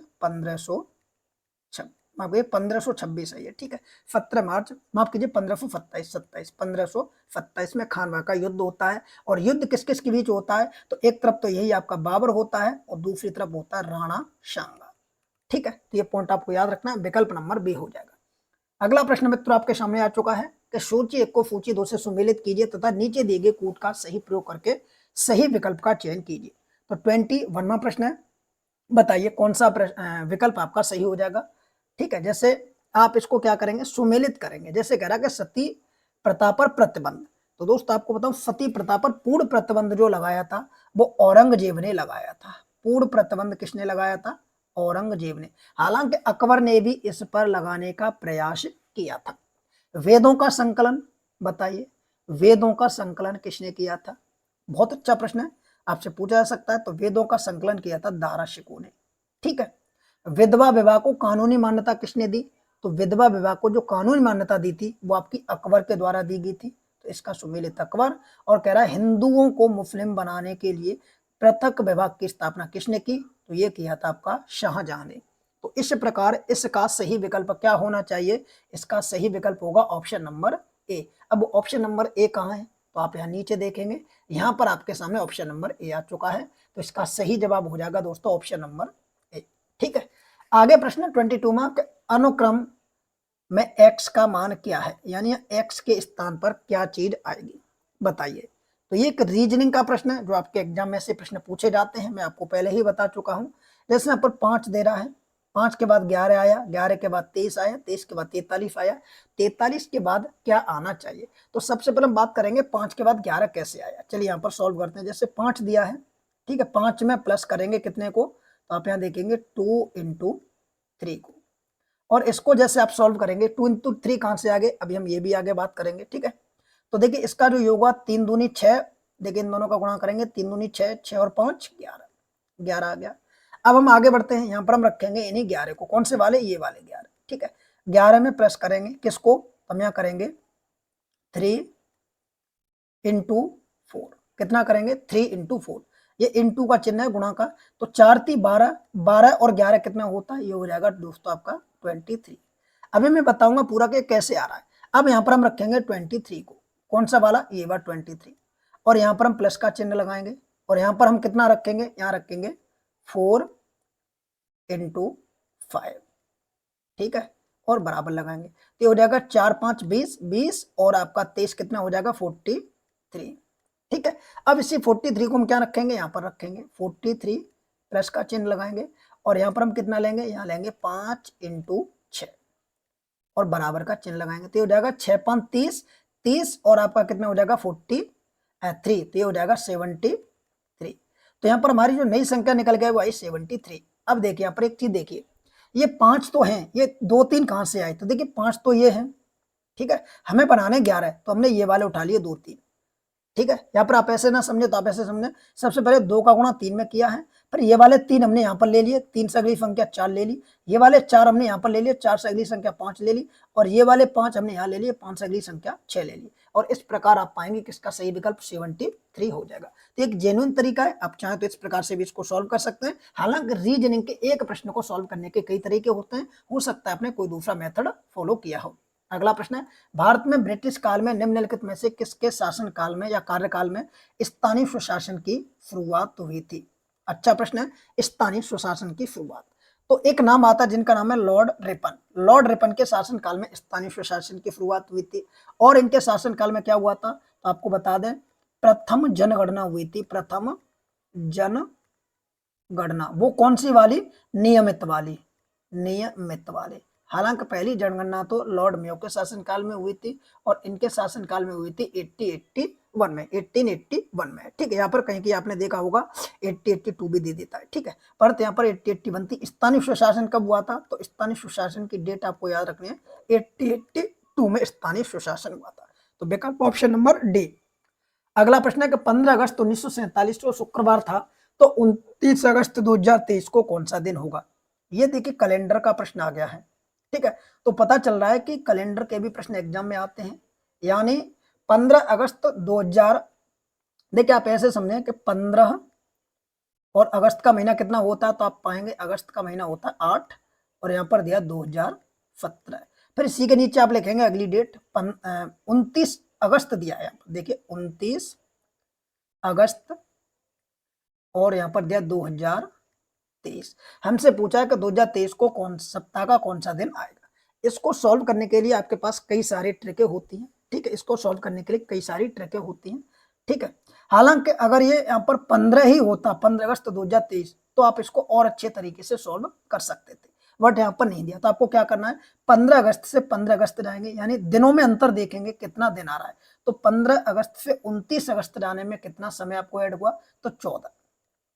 1526 है ये, ठीक है, 17 मार्च, माफ कीजिए 1527 में खानवा का युद्ध होता है। और युद्ध किस किस के बीच होता है, तो एक तरफ तो यही आपका बाबर होता है और दूसरी तरफ होता है राणा सांगा, ठीक है, तो ये पॉइंट आपको याद रखना है, विकल्प नंबर बी हो जाएगा। अगला प्रश्न मित्र आपके सामने आ चुका है कि सूची 1 को सूची 2 से सुमेलित कीजिए तथा नीचे दिए गए कूट का सही प्रयोग करके सही विकल्प का चयन कीजिए। तो 21वां प्रश्न है, बताइए कौन सा विकल्प आपका सही हो जाएगा, ठीक है। जैसे आप इसको क्या करेंगे, सुमेलित करेंगे। जैसे कह रहा है कि सती प्रथा पर प्रतिबंध, तो दोस्त आपको बताऊं सती प्रथा पर पूर्ण प्रतिबंध जो लगाया था वो औरंगजेब ने लगाया था। पूर्ण प्रतिबंध किसने लगाया था, औरंगजेब ने। हालांकि अकबर ने भी इस पर लगाने का प्रयास किया था। वेदों का संकलन, बताइए वेदों का संकलन किसने किया था, बहुत अच्छा प्रश्न है, आपसे पूछा जा सकता है। तो वेदों का संकलन किया था दारा शिकोह ने, ठीक है। विधवा विवाह को कानूनी मान्यता किसने दी, तो विधवा विवाह को जो कानूनी मान्यता दी थी वो आपकी अकबर के द्वारा दी गई थी, तो इसका सुमेलित अकबर। और कह रहा है हिंदुओं को मुस्लिम बनाने के लिए पृथक विभाग की स्थापना किसने की, तो ये किया था आपका शाहजहां ने। तो इस प्रकार इसका सही विकल्प क्या होना चाहिए, इसका सही विकल्प होगा ऑप्शन नंबर ए। अब ऑप्शन नंबर ए कहाँ है, तो आप यहाँ नीचे देखेंगे, यहाँ पर आपके सामने ऑप्शन नंबर ए आ चुका है, तो इसका सही जवाब हो जाएगा दोस्तों ऑप्शन नंबर ए, ठीक है। आगे प्रश्न 22 में अनुक्रम में x का मान क्या है, यानी x के स्थान पर क्या चीज आएगी, बताइए। तो ये एक रीजनिंग का प्रश्न है जो आपके एग्जाम में से प्रश्न पूछे जाते हैं, मैं आपको पहले ही बता चुका हूं। जैसे यहाँ पर 5 दे रहा है, 5 के बाद 11 आया, 11 के बाद 23 आया, 23 के बाद 43 आया, 43 के बाद क्या आना चाहिए। तो सबसे पहले हम बात करेंगे 5 के बाद 11 कैसे आया। चलिए यहाँ पर सॉल्व करते हैं। जैसे 5 दिया है, ठीक है, 5 में प्लस करेंगे कितने को, तो आप यहाँ देखेंगे 2 × 3 को, और इसको जैसे आप सॉल्व करेंगे 2 इंटू 3 कहाँ से आगे, अभी हम ये भी आगे बात करेंगे, ठीक है। तो देखिए इसका जो योग हुआ 3 दूनी 6, देखिए इन दोनों का गुणा करेंगे 3 दूनी 6, 6 और 5 11, 11 आ गया। अब हम आगे बढ़ते हैं, यहाँ पर हम रखेंगे इन्हीं 11 को, कौन से वाले, ये वाले 11, ठीक है। 11 में प्लस करेंगे किसको, हम यहाँ करेंगे 3 इंटू 4, कितना करेंगे 3 इंटू 4, ये इंटू का चिन्ह है गुणा का, तो 4 3 12, 12 और 11 कितना होता है, ये हो जाएगा दोस्तों आपका 23। अभी मैं बताऊंगा पूरा कि कैसे आ रहा है। अब यहाँ पर हम रखेंगे 23 को, कौन सा वाला, ये बार 23, और यहाँ पर हम प्लस का चिन्ह लगाएंगे, और यहाँ पर हम कितना रखेंगे, यहाँ रखेंगे 4 इंटू 5, ठीक है, और बराबर लगाएंगे, तो ये हो जाएगा 4 5 20, 20 और आपका 23 कितना हो जाएगा 43, ठीक है। अब इसी 43 को हम क्या रखेंगे, यहाँ पर रखेंगे 43, प्लस का चिन्ह लगाएंगे, और यहाँ पर हम कितना लेंगे, यहाँ लेंगे 5 इंटू 6 और बराबर का चिन्ह लगाएंगे, तो ये हो जाएगा 6 5 30, 30 और आपका कितना हो जाएगा 43, तो ये हो जाएगा 73। तो यहाँ पर हमारी जो नई संख्या निकल गई वो आई 73। अब देखिए यहाँ पर एक चीज देखिए, ये 5 तो हैं, ये 2 3 कहाँ से आए, तो देखिए 5 तो ये हैं, ठीक है, हमें बनाने 11 तो हमने ये वाले उठा लिए 2 3, ठीक है। यहाँ पर आप ऐसे ना समझे तो आप ऐसे समझे, सबसे पहले 2 का गुणा 3 में किया है, फिर ये वाले 3 हमने यहाँ पर ले लिए, 3 से अगली संख्या 4 ले ली, ये वाले 4 हमने यहाँ पर ले लिए, 4 से अगली संख्या 5 ले ली, और ये वाले 5 हमने यहाँ ले लिए, 5 से अगली संख्या 6 ले ली, और इस प्रकार आप पाएंगे कि इसका सही विकल्प 73 हो जाएगा। तो एक जेन्युइन तरीका है, आप चाहें तो इस प्रकार से भी इसको सॉल्व कर सकते हैं। हालांकि रीजनिंग के एक प्रश्न को सॉल्व करने के कई तरीके होते हैं, हो सकता है आपने कोई दूसरा मेथड फॉलो किया हो। अगला प्रश्न है, भारत में ब्रिटिश काल में निम्नलिखित में से किसके शासन काल में या कार्यकाल में स्थानीय स्वशासन की शुरुआत हुई थी। अच्छा प्रश्न है, स्थानीय स्वशासन की शुरुआत, तो एक नाम आता है जिनका नाम है लॉर्ड रिपन। लॉर्ड रिपन के शासन काल में स्थानीय स्वशासन की शुरुआत हुई थी, और इनके शासन काल में क्या हुआ था, तो आपको बता दें प्रथम जनगणना हुई थी, प्रथम जनगणना, वो कौन सी वाली, नियमित वाली, नियमित वाली। हालांकि पहली जनगणना तो लॉर्ड मेयो के शासनकाल में हुई थी, और इनके शासनकाल में हुई थी 1881 में, 1881 में, ठीक है। यहाँ पर कहीं की आपने देखा होगा 1882 भी दे देता है, ठीक है, पर यहाँ पर 1881 थी। स्थानीय स्वशासन कब हुआ था, तो स्थानीय स्वशासन की डेट आपको याद रखनी है, 1882 में स्थानीय स्वशासन हुआ था, तो विकल्प ऑप्शन नंबर डी। अगला प्रश्न है कि 15 अगस्त 1947 को शुक्रवार था, तो 29 अगस्त 2023 को कौन सा दिन होगा। ये देखिए कैलेंडर का प्रश्न आ गया है, ठीक है, तो पता चल रहा है कि कैलेंडर के भी प्रश्न एग्जाम में आते हैं, यानी 15 अगस्त 2000, देखिए आप ऐसे समझें कि 15 और अगस्त का महीना कितना होता है, तो आप पाएंगे अगस्त का महीना होता है 8, और यहाँ पर दिया 2017। फिर इसी के नीचे आप लिखेंगे अगली डेट 29 अगस्त दिया है, देखिए 29 अगस्त, और यहाँ पर दिया 2023। हमसे पूछा है कि 2023 को कौन सप्ताह का कौन सा दिन आएगा। इसको सॉल्व करने के लिए आपके पास कई सारी ट्रिकें होती हैं, ठीक है, इसको सॉल्व करने के लिए कई सारी ट्रिकें होती हैं, ठीक है। हालांकि अगर ये यहाँ पर 15 ही होता, 15 अगस्त 2023, तो आप इसको और अच्छे तरीके से सॉल्व कर सकते थे, बट यहाँ पर नहीं दिया, तो आपको क्या करना है, 15 अगस्त से 15 अगस्त जाएंगे, यानी दिनों में अंतर देखेंगे कितना दिन आ रहा है, तो 15 अगस्त से 29 अगस्त जाने में कितना समय आपको ऐड हुआ, तो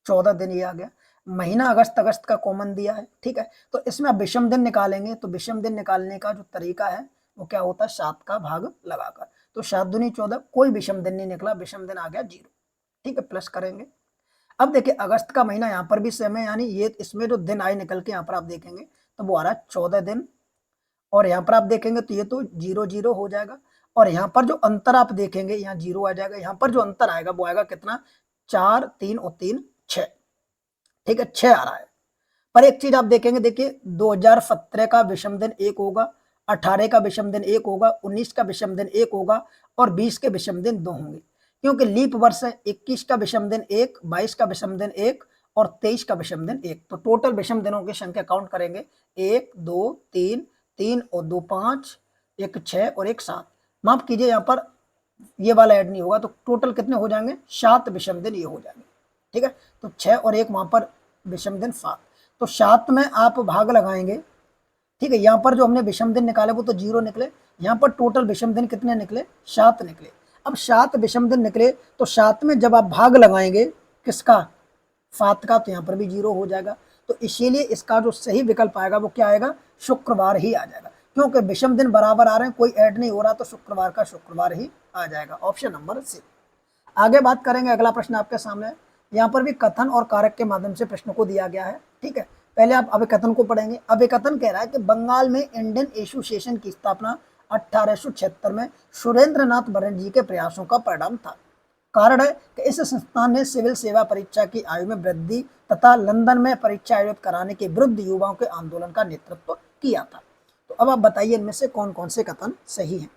14 दिन ये आ गया। महीना अगस्त, अगस्त का कॉमन दिया है, ठीक है, तो इसमें आप विषम दिन निकालेंगे, तो विषम दिन निकालने का जो तरीका है वो क्या होता है, 7 का भाग लगाकर, तो 7 दूनी 14, कोई विषम दिन नहीं निकला, विषम दिन आ गया 0, ठीक है, प्लस करेंगे। अब देखिए अगस्त का महीना यहाँ पर भी सेम है, यानी ये इसमें जो दिन आए निकल के यहाँ पर आप देखेंगे तो वो आ रहा है 14 दिन, और यहाँ पर आप देखेंगे तो ये तो 0 0 हो जाएगा, और यहाँ पर जो अंतर आप देखेंगे यहाँ 0 आ जाएगा, यहाँ पर जो अंतर आएगा वो आएगा कितना, 4 3 और 3 6, ठीक है, 6 आ रहा है। पर एक चीज आप देखेंगे, देखिए 2017 का विषम दिन 1 होगा, 18 का विषम दिन 1 होगा, 19 का विषम दिन 1 होगा, और 20 के विषम दिन 2 होंगे, क्योंकि लीप वर्ष है। 21 का विषम दिन 1, 22 का विषम दिन 1 और 23 का विषम दिन 1, तो टोटल विषम दिनों की संख्या काउंट करेंगे 1 2 3, 3 और 2 5, 1 6 और 1 7, माफ कीजिए यहाँ पर ये वाला ऐड नहीं होगा, तो टोटल कितने हो जाएंगे, 7 विषम दिन ये हो जाएंगे, ठीक है, तो 6 और 1 वहां पर विषम दिन 7, तो 7 में आप भाग लगाएंगे, ठीक है। यहाँ पर जो हमने विषम दिन निकाले वो तो 0 निकले, यहाँ पर टोटल विषम दिन कितने निकले, 7 निकले। अब 7 विषम दिन निकले, तो 7 में जब आप भाग लगाएंगे किसका, 7 का, तो यहाँ पर भी 0 हो जाएगा, तो इसीलिए इसका जो सही विकल्प आएगा वो क्या आएगा, शुक्रवार ही आ जाएगा, क्योंकि विषम दिन बराबर आ रहे हैं, कोई ऐड नहीं हो रहा, तो शुक्रवार का शुक्रवार ही आ जाएगा, ऑप्शन नंबर सी। आगे बात करेंगे, अगला प्रश्न आपके सामने है। यहाँ पर भी कथन और कारक के माध्यम से प्रश्न को दिया गया है, ठीक है। पहले आप अभिकथन को पढ़ेंगे। अभिकथन कह रहा है कि बंगाल में इंडियन एसोसिएशन की स्थापना 1876 में सुरेंद्र नाथ बनर्जी के प्रयासों का परिणाम था। कारण है कि इस संस्थान ने सिविल सेवा परीक्षा की आयु में वृद्धि तथा लंदन में परीक्षा आयोजित कराने के विरुद्ध युवाओं के आंदोलन का नेतृत्व किया था। तो अब आप बताइए इनमें से कौन कौन से कथन सही हैं।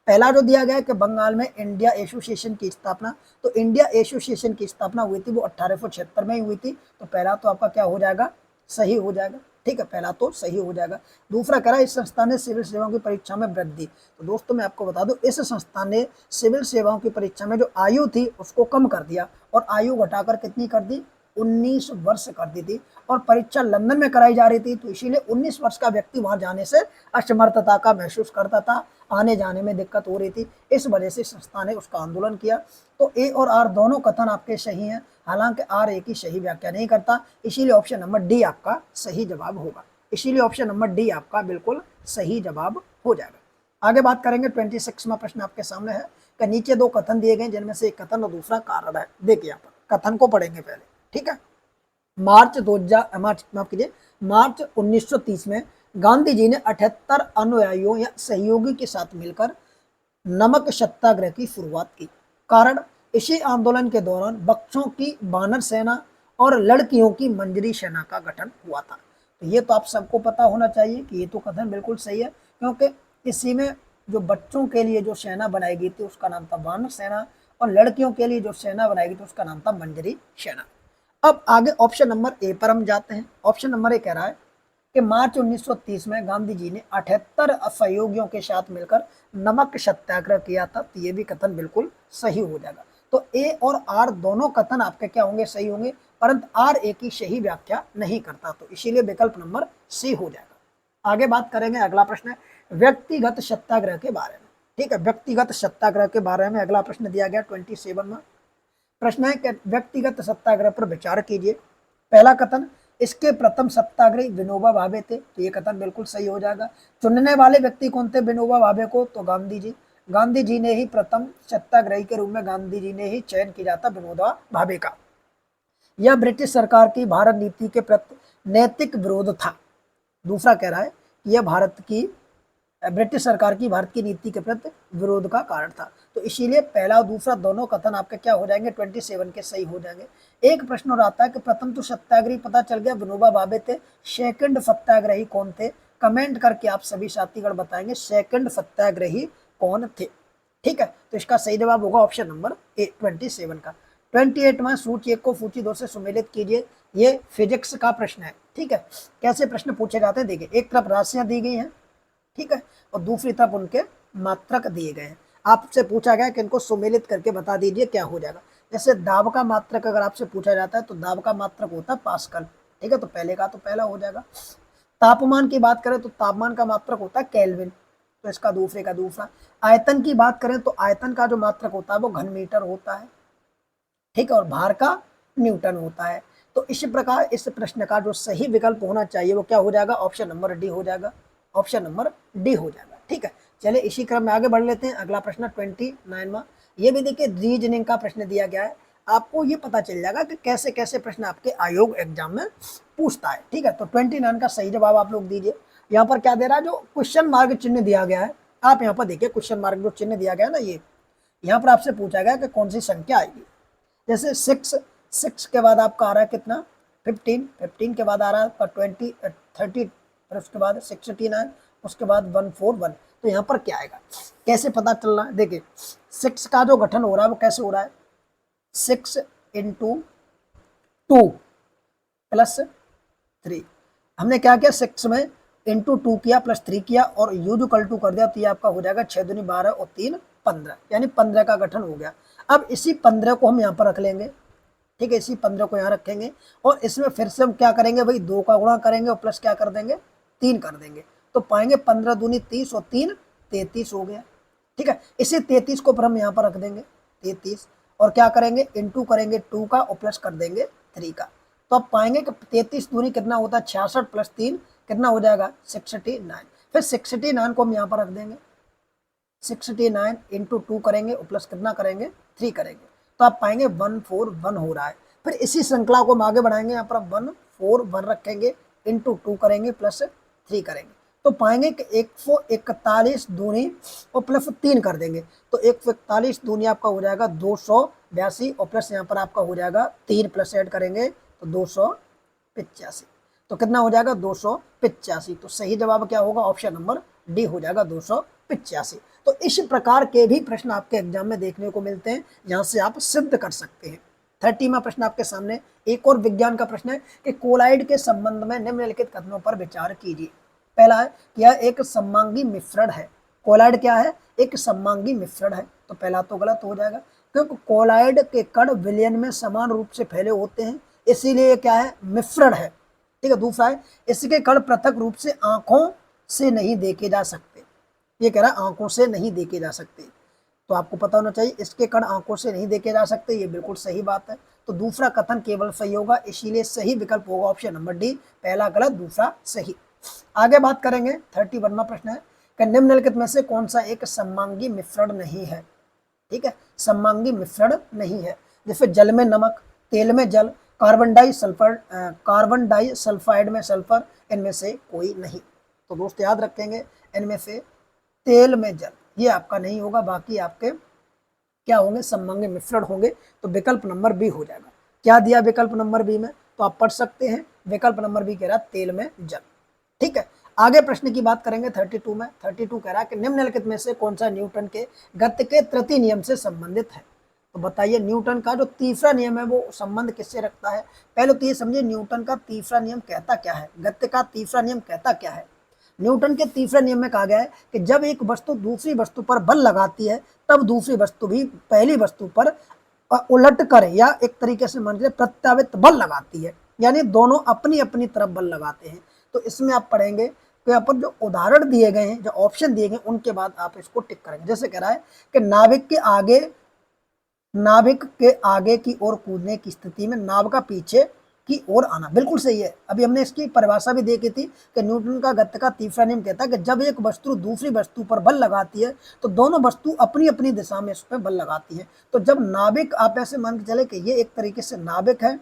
पहला जो दिया गया है कि बंगाल में इंडिया एसोसिएशन की स्थापना, तो इंडिया एसोसिएशन की स्थापना हुई थी वो 1876 में ही हुई थी, तो पहला तो आपका क्या हो जाएगा, सही हो जाएगा, ठीक है, पहला तो सही हो जाएगा। दूसरा कह रहा है इस संस्थान ने सिविल सेवाओं की परीक्षा में वृद्धि, तो दोस्तों मैं आपको बता दूं इस संस्थान ने सिविल सेवाओं की परीक्षा में जो आयु थी उसको कम कर दिया और आयु घटाकर कितनी कर दी, 19 वर्ष कर दी थी, और परीक्षा लंदन में कराई जा रही थी, तो इसीलिए 19 वर्ष का व्यक्ति वहां जाने से असमर्थता का महसूस करता था, आने जाने में दिक्कत हो रही थी, इस वजह से संस्था ने उसका आंदोलन किया। तो ए और आर दोनों कथन आपके सही हैं, हालांकि आर ए की सही व्याख्या नहीं करता, इसीलिए ऑप्शन नंबर डी आपका सही जवाब होगा, इसीलिए ऑप्शन नंबर डी आपका बिल्कुल सही जवाब हो जाएगा। आगे बात करेंगे 26वां प्रश्न आपके सामने है कि नीचे दो कथन दिए गए जिनमें से एक कथन और दूसरा कारण है। देखिए यहाँ पर कथन को पढ़ेंगे पहले, ठीक है। मार्च 1930 में गांधी जी ने 78 अनुयायियों या सहयोगी के साथ मिलकर नमक सत्याग्रह की शुरुआत की। कारण इसी आंदोलन के दौरान बच्चों की बानर सेना और लड़कियों की मंजरी सेना का गठन हुआ था। तो ये तो आप सबको पता होना चाहिए कि ये तो कथन बिल्कुल सही है, क्योंकि इसी में जो बच्चों के लिए जो सेना बनाई गई थी उसका नाम था बानर सेना, और लड़कियों के लिए जो सेना बनाई गई थी उसका नाम था मंजरी सेना। अब आगे ऑप्शन नंबर ए पर हम जाते हैं। ऑप्शन नंबर ए कह रहा है कि मार्च 1930 में गांधी जी ने 78 सहयोगियों के साथ मिलकर नमक सत्याग्रह किया था, तो ये भी कथन बिल्कुल सही हो जाएगा। तो ए और आर दोनों कथन आपके क्या होंगे, सही होंगे, परंतु आर ए की सही व्याख्या नहीं करता, तो इसीलिए विकल्प नंबर सी हो जाएगा। आगे बात करेंगे, अगला प्रश्न है व्यक्तिगत सत्याग्रह के बारे में, ठीक है। व्यक्तिगत सत्याग्रह के बारे में अगला प्रश्न दिया गया 27 में। प्रश्न है कि व्यक्तिगत सत्याग्रह पर विचार कीजिए। पहला कथन इसके प्रथम सत्याग्रही विनोबा भावे थे, तो ये कथन बिल्कुल सही हो जाएगा। चुनने वाले व्यक्ति कौन थे विनोबा भावे को, तो गांधी जी। गांधी जी ने ही प्रथम सत्याग्रही के रूप में गांधी जी ने ही चयन किया था विनोबा भावे का। यह ब्रिटिश सरकार की भारत नीति के प्रति नैतिक विरोध था। दूसरा कह रहा है यह ब्रिटिश सरकार की भारत की नीति के प्रति विरोध का कारण था, तो इसीलिए पहला और दूसरा दोनों कथन आपके क्या हो जाएंगे, 27 के सही हो जाएंगे। एक प्रश्न और आता है कि प्रथम तो सत्याग्रही पता चल गया विनोबा भावे थे, सेकंड सत्याग्रही कौन थे, कमेंट करके आप सभी साथीगण बताएंगे सेकंड सत्याग्रही कौन थे, ठीक है। तो इसका सही जवाब होगा ऑप्शन नंबर ए 27 का। 28 में सूची 1 को सूची 2 से सुमेलित कीजिए, ये फिजिक्स का प्रश्न है, ठीक है। कैसे प्रश्न पूछे जाते हैं, देखिए एक तरफ राशियां दी गई हैं, ठीक है, और दूसरी तरफ उनके मात्रक दिए गए हैं। आपसे पूछा गया कि इनको सुमेलित करके बता दीजिए क्या हो जाएगा। जैसे दाब का मात्रक अगर आपसे पूछा जाता है तो दाब का मात्रक होता है पास्कल, ठीक है, तो पहले का तो पहला हो जाएगा। तापमान की बात करें तो तापमान का मात्रक होता है केल्विन, तो इसका दूसरे का दूसरा। आयतन की बात करें तो आयतन का जो मात्रक होता है वो घन मीटर होता है, ठीक है, और भार का न्यूटन होता है। तो इसी प्रकार इस प्रश्न का जो सही विकल्प होना चाहिए वो क्या हो जाएगा, ऑप्शन नंबर डी हो जाएगा, ऑप्शन नंबर डी हो जाएगा, ठीक है। चलिए इसी क्रम में आगे बढ़ लेते हैं। अगला प्रश्न 29वां, ये भी देखिए रीजनिंग का प्रश्न दिया गया है। आपको ये पता चल जाएगा कि कैसे कैसे प्रश्न आपके आयोग एग्जाम में पूछता है, ठीक है। तो 29 का सही जवाब आप लोग दीजिए। यहाँ पर क्या दे रहा है, जो क्वेश्चन मार्क चिन्ह दिया गया है, आप यहाँ पर देखिए क्वेश्चन मार्क जो चिन्ह दिया गया है ना, ये यहाँ पर आपसे पूछा गया कि कौन सी संख्या आएगी। जैसे 6 के बाद आपका आ रहा है कितना, 15 के बाद आ रहा है आपका 20 30, और उसके बाद 69, उसके बाद 141, तो यहाँ पर क्या आएगा, कैसे पता चल रहा है, देखिए 6 का जो गठन हो रहा है वो कैसे हो रहा है, 6 × 2 + 3। हमने क्या किया, 6 में × 2 किया +3 किया और u= कर दिया, तो ये आपका हो जाएगा 6 दूनी 12 और 3 15, यानी 15 का गठन हो गया। अब इसी 15 को हम यहाँ पर रख लेंगे, ठीक है, इसी 15 को यहाँ रखेंगे और इसमें फिर से हम क्या करेंगे भाई, 2 का गुणा करेंगे और प्लस क्या कर देंगे, 3 कर देंगे, तो पाएंगे 15 दूनी 30 और 3 33 हो गया, ठीक है। इसी 33 को फिर हम यहाँ पर रख देंगे 33 और क्या करेंगे, इंटू करेंगे 2 का और प्लस कर देंगे 3 का, तो आप पाएंगे कि 33 दूनी कितना होता है 66 प्लस 3 कितना हो जाएगा 69। फिर 69 को हम यहाँ पर रख देंगे, 69 इंटू 2 करेंगे और प्लस कितना करेंगे 3 करेंगे, तो आप पाएंगे 141 हो रहा है। फिर इसी श्रृंखला को हम आगे बढ़ाएंगे, यहाँ पर 141 रखेंगे, इंटू 2 करेंगे प्लस 3 करेंगे, तो पाएंगे कि 141 दूनी और प्लस 3 कर देंगे, तो 141 दूनी आपका हो जाएगा 282 और प्लस यहाँ पर आपका हो जाएगा 3 प्लस ऐड करेंगे तो 285, तो कितना हो जाएगा 285। तो सही जवाब क्या होगा, ऑप्शन नंबर डी हो जाएगा 285। तो इस प्रकार के भी प्रश्न आपके एग्जाम में देखने को मिलते हैं, जहां से आप सिद्ध कर सकते हैं। 30वां प्रश्न आपके सामने एक और विज्ञान का प्रश्न है कि कोलाइड के संबंध में निम्नलिखित कथनों पर विचार कीजिए। पहला है कि यह एक सममांगी मिश्रण है। कोलाइड क्या है, एक सममांगी मिश्रण है, तो पहला तो गलत हो जाएगा, क्योंकि कोलाइड के कण विलयन में समान रूप से फैले होते हैं, इसीलिए क्या है मिश्रण है। ठीक है, दूसरा है इसके कण पृथक रूप से आंखों से नहीं देखे जा सकते। ये कह रहा है आंखों से नहीं देखे जा सकते, तो आपको पता होना चाहिए इसके कण आंखों से नहीं देखे जा सकते, ये बिल्कुल सही बात है। तो दूसरा कथन केवल सही होगा, इसीलिए सही विकल्प होगा ऑप्शन नंबर डी, पहला गलत दूसरा सही। आगे बात करेंगे 31वां प्रश्न है कि निम्नलिखित में से कौन सा एक सममांगी मिश्रण नहीं है। ठीक है, सममांगी मिश्रण नहीं है, जैसे जल में नमक, तेल में जल, कार्बन डाई सल्फाइड में सल्फर, इनमें से कोई नहीं। तो दोस्त याद रखेंगे इनमें से तेल में जल ये आपका नहीं होगा, बाकी आपके क्या होंगे सममांगी मिश्रण होंगे, तो विकल्प नंबर बी हो जाएगा। क्या दिया विकल्प नंबर बी में, तो आप पढ़ सकते हैं, विकल्प नंबर बी कह रहा है तेल में जल। ठीक है, आगे प्रश्न की बात करेंगे 32 में। 32 कह रहा है कि निम्नलिखित में से कौन सा न्यूटन के गति के तृतीय नियम से संबंधित है। तो बताइए न्यूटन का जो तीसरा नियम है वो संबंध किससे रखता है। पहले तो ये समझिए न्यूटन का तीसरा नियम कहता क्या है, गति का तीसरा नियम कहता क्या है। न्यूटन के तीसरे नियम में कहा गया है कि जब एक वस्तु दूसरी वस्तु पर बल लगाती है तब दूसरी वस्तु भी पहली वस्तु पर उलट कर या एक तरीके से मान लीजिए प्रत्यावर्त बल लगाती है, यानी दोनों अपनी अपनी तरफ बल लगाते हैं। तो इसमें आप पढ़ेंगे तो यहाँ पर जो उदाहरण दिए गए हैं, जो ऑप्शन दिए गए उनके बाद आप इसको टिक करेंगे। जैसे कह रहा है कि नाविक के आगे की ओर कूदने की स्थिति में नाव का पीछे की ओर आना, बिल्कुल सही है। अभी हमने इसकी परिभाषा भी देखी थी कि न्यूटन का गति का तीसरा नियम कहता है कि जब एक वस्तु दूसरी वस्तु पर बल लगाती है तो दोनों वस्तु अपनी अपनी दिशा में इस पर बल लगाती है। तो जब नाविक, आप ऐसे मान के चले कि ये एक तरीके से नाविक है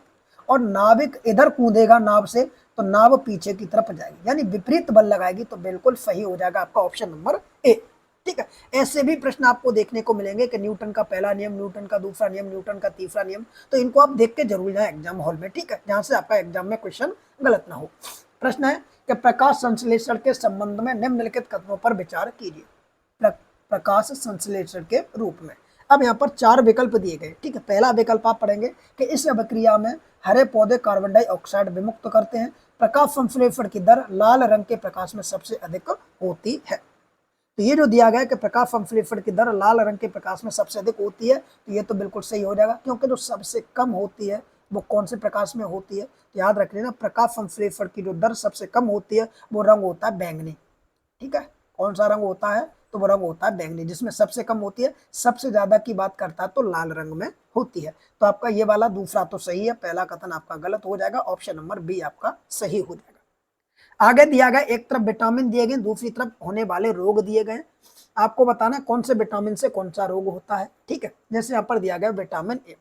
और नाविक इधर कूदेगा नाव से तो नाव पीछे की तरफ जाएगी, यानी विपरीत बल लगाएगी, तो बिल्कुल सही हो जाएगा आपका ऑप्शन नंबर ए। ठीक है, ऐसे भी प्रश्न आपको देखने को मिलेंगे कि न्यूटन का पहला नियम, न्यूटन का दूसरा नियम, न्यूटन का तीसरा नियम, तो इनको आप देख के जरूर जाए एग्जाम हॉल में। ठीक है, जहां से आपका एग्जाम में क्वेश्चन गलत ना हो। प्रश्न है कि प्रकाश संश्लेषण के संबंध में निम्नलिखित कथनों पर विचार कीजिए। प्रकाश संश्लेषण के रूप में अब यहाँ पर 4 विकल्प दिए गए। ठीक है, पहला विकल्प आप पढ़ेंगे कि इस अभिक्रिया में हरे पौधे कार्बन डाइऑक्साइड विमुक्त करते हैं। प्रकाश संश्लेषण की दर लाल रंग के प्रकाश में सबसे अधिक होती है। तो ये जो दिया गया है कि प्रकाश संश्लेषण की दर लाल रंग के प्रकाश में सबसे अधिक होती है, तो ये तो बिल्कुल सही हो जाएगा, क्योंकि जो सबसे कम होती है वो कौन से प्रकाश में होती है, तो याद रख लेना प्रकाश संश्लेषण की जो दर सबसे कम होती है वो रंग होता है बैंगनी। ठीक है, कौन सा रंग होता है, तो वो रंग होता है बैंगनी, जिसमें सबसे कम होती है। सबसे ज्यादा की बात करता है तो लाल रंग में होती है। तो आपका ये वाला दूसरा तो सही है, पहला कथन आपका गलत हो जाएगा, ऑप्शन नंबर बी आपका सही हो जाएगा। आगे दिया गया, एक तरफ विटामिन दिए गए, दूसरी तरफ होने वाले रोग दिए गए, आपको बताना कौन से विटामिन से कौन सा रोग होता है। ठीक है, जैसे यहाँ पर दिया गया विटामिन ए,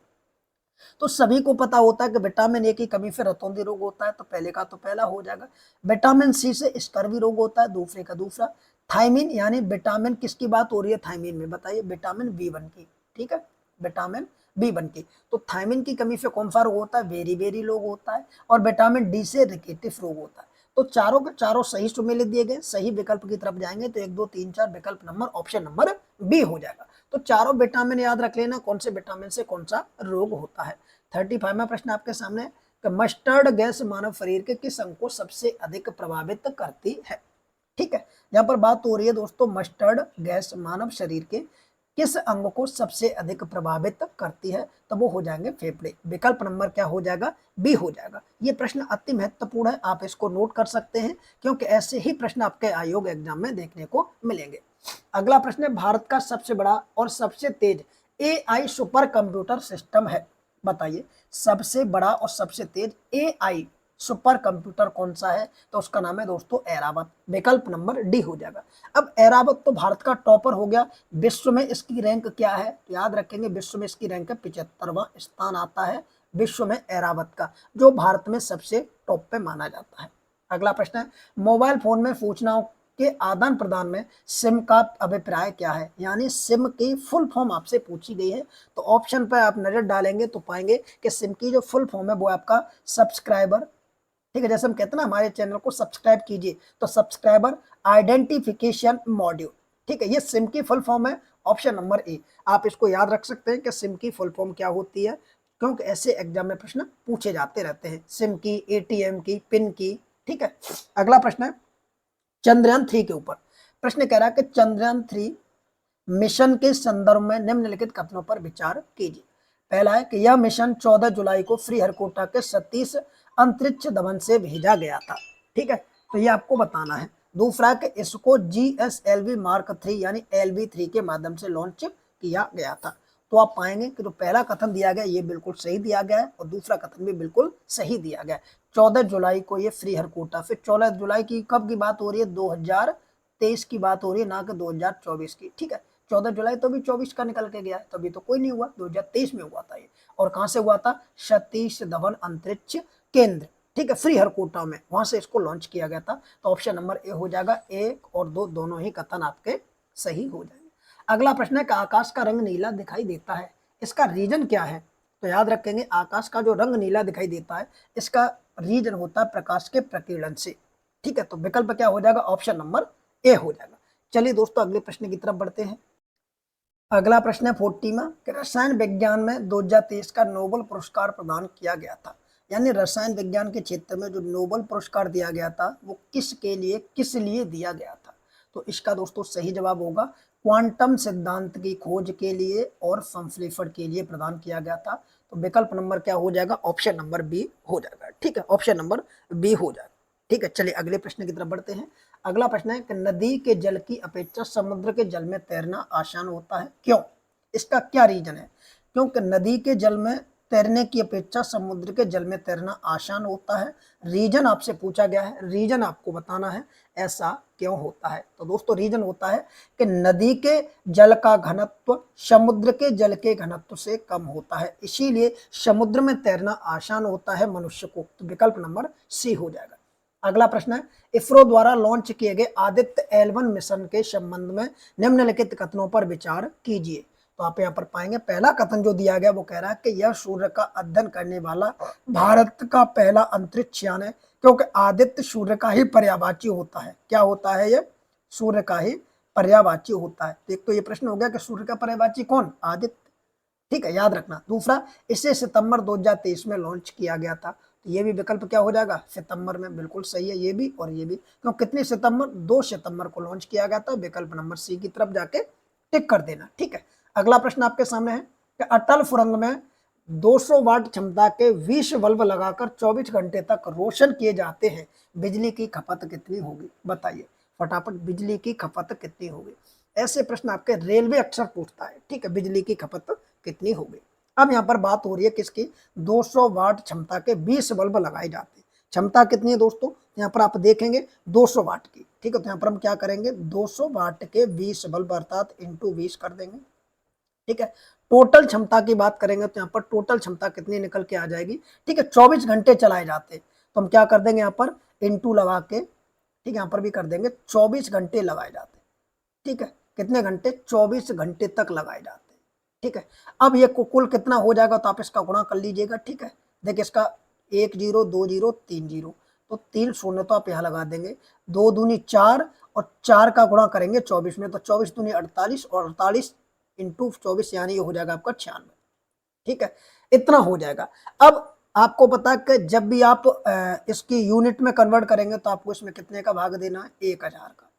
तो सभी को पता होता है कि विटामिन ए की कमी से रतौंधी रोग होता है, तो पहले का तो पहला हो जाएगा। विटामिन सी से स्कर्वी रोग होता है, दूसरे का दूसरा। थायमिन, यानी विटामिन किसकी बात हो रही है थायमिन में, बताइए विटामिन बी1 की। ठीक है, विटामिन बी1 की, तो थायमिन की कमी से कौन सा रोग होता है, वेरी वेरी रोग होता है। और विटामिन डी से रिकेटिव रोग होता है। तो चारों के चारों सही सुमेलित दिए गए, सही विकल्प की तरफ जाएंगे तो 1 2 3 4 विकल्प नंबर ऑप्शन नंबर बी हो जाएगा। तो चारों विटामिन याद रख लेना, कौन से विटामिन से कौन सा रोग होता है। 35वां प्रश्न आपके सामने, मस्टर्ड गैस मानव शरीर के किस अंग को सबसे अधिक प्रभावित करती है। ठीक है, यहाँ पर बात हो रही है दोस्तों मस्टर्ड गैस मानव शरीर के किस अंग को सबसे अधिक प्रभावित करती है, तो वो हो जाएंगे फेफड़े। विकल्प नंबर क्या हो जाएगा, बी हो जाएगा। ये प्रश्न अति महत्वपूर्ण है, आप इसको नोट कर सकते हैं, क्योंकि ऐसे ही प्रश्न आपके आयोग एग्जाम में देखने को मिलेंगे। अगला प्रश्न है, भारत का सबसे बड़ा और सबसे तेज एआई सुपर कंप्यूटर सिस्टम है। बताइए सबसे बड़ा और सबसे तेज AI सुपर कंप्यूटर कौन सा है? तो उसका नाम है दोस्तों ऐरावत। विकल्प नंबर डी हो जाएगा। अब ऐरावत तो भारत का टॉपर हो गया। विश्व में इसकी रैंक क्या है? तो याद रखेंगे विश्व में इसकी रैंक है 75वां स्थान आता है विश्व में ऐरावत का, जो भारत में सबसे टॉप पे माना जाता है। अगला प्रश्न है मोबाइल फोन में सूचनाओं के आदान प्रदान में सिम का अभिप्राय क्या है? यानी सिम की फुल फॉर्म आपसे पूछी गई है। तो ऑप्शन पर आप नजर डालेंगे तो पाएंगे कि सिम की जो फुल फॉर्म है वो आपका सब्सक्राइबर, ठीक है, जैसे हम कहते हैं ना हमारे चैनल को सब्सक्राइब कीजिए, तो सब्सक्राइबर आइडेंटिफिकेशन मॉड्यूल, ठीक है, ये सिम की फुल फॉर्म है। Option number A. आप इसको याद रख सकते हैं कि सिम की फुल फॉर्म क्या होती है, क्योंकि ऐसे एग्जाम में प्रश्न पूछे जाते रहते हैं, सिम की, ATM की, पिन की। ठीक है, अगला प्रश्न है चंद्रयान 3 के ऊपर। प्रश्न कह रहा है कि चंद्रयान 3 मिशन के संदर्भ में निम्नलिखित कथनों पर विचार कीजिए। पहला है कि यह मिशन 14 जुलाई को श्रीहरिकोटा के सतीश अंतरिक्ष धवन से भेजा गया था। ठीक है, तो ये आपको बताना है। दूसरा है कि इसको GSLV Mark 3 यानी LV3 के माध्यम से लॉन्च किया गया था। तो आप पाएंगे कि जो पहला कथन दिया गया ये बिल्कुल सही दिया गया है और दूसरा कथन भी बिल्कुल सही दिया गया है। 14 जुलाई को ये श्रीहरिकोटा, फिर 14 जुलाई की कब की बात हो रही है? 2023 की बात हो रही है, ना कि 2024 की। ठीक है, 14 जुलाई तो भी 24 का निकल के गया है, तभी तो कोई नहीं हुआ, 2023 में हुआ था ये। और कहां से हुआ था? सतीश धवन अंतरिक्ष केंद्र, ठीक है, श्रीहरिकोटा में, वहां से इसको लॉन्च किया गया था। तो ऑप्शन नंबर ए हो जाएगा। 1 और 2 दोनों ही कथन आपके सही हो जाएंगे। अगला प्रश्न है कि आकाश का रंग नीला दिखाई देता है, इसका रीजन क्या है? तो याद रखेंगे आकाश का जो रंग नीला दिखाई देता है इसका रीजन होता है प्रकाश के प्रकीर्णन से। ठीक है, तो विकल्प क्या हो जाएगा? ऑप्शन नंबर ए हो जाएगा। चलिए दोस्तों अगले प्रश्न की तरफ बढ़ते हैं। अगला प्रश्न है 40वां कि रसायन विज्ञान में 2023 का नोबेल पुरस्कार प्रदान किया गया था। यानी रसायन विज्ञान के क्षेत्र में जो नोबेल पुरस्कार दिया गया था वो किसके लिए, किस लिए दिया गया था? तो इसका दोस्तों सही जवाब होगा क्वांटम सिद्धांत की खोज के लिए और फम्फ्लिफर्ड के लिए प्रदान किया गया था। तो विकल्प नंबर क्या हो जाएगा? ऑप्शन नंबर बी हो जाएगा। ठीक है, ऑप्शन नंबर बी हो जाएगा। ठीक है, चलिए अगले प्रश्न की तरफ बढ़ते हैं। अगला प्रश्न है कि नदी के जल की अपेक्षा समुद्र के जल में तैरना आसान होता है, क्यों? इसका क्या रीजन है? क्योंकि नदी के जल में तैरने की अपेक्षा समुद्र के जल में तैरना आसान होता है। रीजन आपसे पूछा गया है, रीजन आपको बताना है ऐसा क्यों होता है। तो दोस्तों रीजन होता है कि नदी के जल का घनत्व समुद्र के जल के घनत्व से कम होता है, इसीलिए समुद्र में तैरना आसान होता है मनुष्य को। तो विकल्प नंबर सी हो जाएगा। अगला प्रश्न है इसरो द्वारा लॉन्च किए गए आदित्य L1 मिशन के संबंध में निम्नलिखित कथनों पर विचार कीजिए। तो आप यहाँ पर पाएंगे पहला कथन जो दिया गया वो कह रहा है कि यह सूर्य का अध्ययन करने वाला भारत का पहला अंतरिक्ष यान है, क्योंकि आदित्य सूर्य का ही पर्यायवाची होता है। क्या होता है? ये सूर्य का ही पर्यायवाची होता है। एक तो ये प्रश्न हो गया कि सूर्य का पर्यायवाची कौन? आदित्य। ठीक है, याद रखना। दूसरा, इसे सितंबर 2023 में लॉन्च किया गया था। तो ये भी विकल्प क्या हो जाएगा? सितंबर में, बिल्कुल सही है ये भी और ये भी। क्यों? कितने सितंबर? 2 सितंबर को लॉन्च किया गया था। विकल्प नंबर सी की तरफ जाके टिक कर देना। ठीक है, अगला प्रश्न आपके सामने है कि अटल सुरंग में 200 वाट क्षमता के 20 बल्ब लगाकर 24 घंटे तक रोशन किए जाते हैं, बिजली की खपत कितनी होगी? बताइए फटाफट, बिजली की खपत कितनी होगी? ऐसे प्रश्न आपके रेलवे अक्सर पूछता है। ठीक है, बिजली की खपत कितनी होगी? अब यहाँ पर बात हो रही है किसकी? 200 वाट क्षमता के 20 बल्ब लगाए जाते हैं। क्षमता कितनी है दोस्तों? यहाँ पर आप देखेंगे 200 वाट की। ठीक है, तो यहाँ पर हम क्या करेंगे? 200 वाट के 20 बल्ब अर्थात इंटू 20 कर देंगे। ठीक है, टोटल क्षमता की बात करेंगे तो यहाँ पर टोटल क्षमता कितनी निकल के आ जाएगी? ठीक है, 24 घंटे चलाए जाते हैं, तो हम क्या कर देंगे यहाँ पर इंटू लगा के, ठीक है, यहाँ पर भी कर देंगे 24 घंटे लगाए जाते हैं। ठीक है, कितने घंटे? 24 घंटे तक लगाए जाते हैं। ठीक है, अब ये कुल कितना हो जाएगा तो आप इसका गुणा कर लीजिएगा। ठीक है, देखिए इसका 1 0 2 0 3 0, तो 3 शून्य तो आप यहाँ लगा देंगे। 2 दूनी 4 और 4 का गुणा करेंगे 24 में, तो 24 दूनी 48 और 48 इंटू 24 यानी ये हो जाएगा आपका 96। ठीक है, इतना हो जाएगा। अब आपको पता है कि जब भी आप इसकी यूनिट में कन्वर्ट करेंगे तो आपको इसमें कितने का भाग देना है? 1000 का।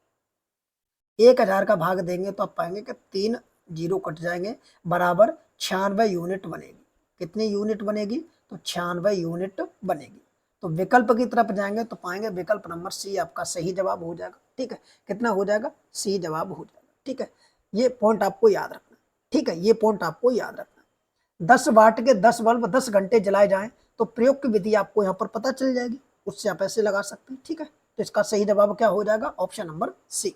1000 का भाग देंगे तो आप पाएंगे कि 3 जीरो कट जाएंगे, बराबर 96 यूनिट बनेगी। कितनी यूनिट बनेगी? तो 96 यूनिट बनेगी। तो विकल्प की तरफ जाएंगे तो पाएंगे विकल्प नंबर सी आपका सही जवाब हो जाएगा। ठीक है, कितना हो जाएगा? सी जवाब हो जाएगा। ठीक है, ये पॉइंट आपको याद रखना। ठीक है, ये पॉइंट आपको याद रखना। 10 वाट के 10 बल्ब 10 घंटे जलाए जाएं तो प्रयोग की विधि आपको यहाँ पर पता चल जाएगी, उससे आप ऐसे लगा सकते हैं। ठीक है, तो इसका सही जवाब क्या हो जाएगा, ऑप्शन नंबर सी।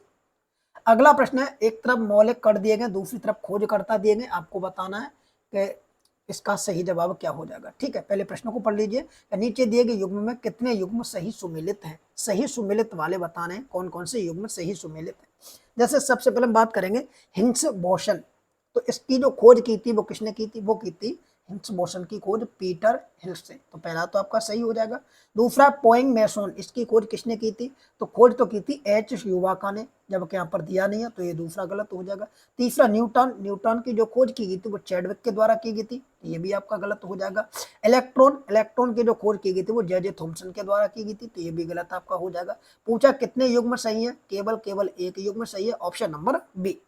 अगला प्रश्न है, एक तरफ मौलिक कण दिए गए, दूसरी तरफ खोजकर्ता दिए गए, आपको बताना है कि इसका सही जवाब क्या हो जाएगा। ठीक है, पहले प्रश्न को पढ़ लीजिए। नीचे दिए गए युग्म में कितने युग्म सही सुमेलित हैं, सही सुमेलित वाले बताने हैं कौन कौन से युग्म सही सुमेलित हैं। जैसे सबसे पहले हम बात करेंगे हिग्स बोसन, तो इसकी जो खोज की थी वो किसने की थी, वो की थी हिग्स बोसन की खोज पीटर हिल्स से, तो पहला तो आपका सही हो जाएगा। दूसरा पोइंग मैसोन, इसकी खोज किसने की थी, तो खोज तो की थी एच युवाका ने, जबकि यहाँ पर दिया नहीं है तो ये दूसरा गलत हो जाएगा। तीसरा न्यूटन, न्यूटन की जो खोज की गई थी वो चैडविक के द्वारा की गई थी, ये भी आपका गलत हो जाएगा। इलेक्ट्रॉन, इलेक्ट्रॉन की जो खोज की गई थी वो जे थॉमसन के द्वारा की गई थी, तो ये भी गलत आपका हो जाएगा। पूछा कितने युग्म सही है, केवल एक युग्म सही है, ऑप्शन नंबर बी।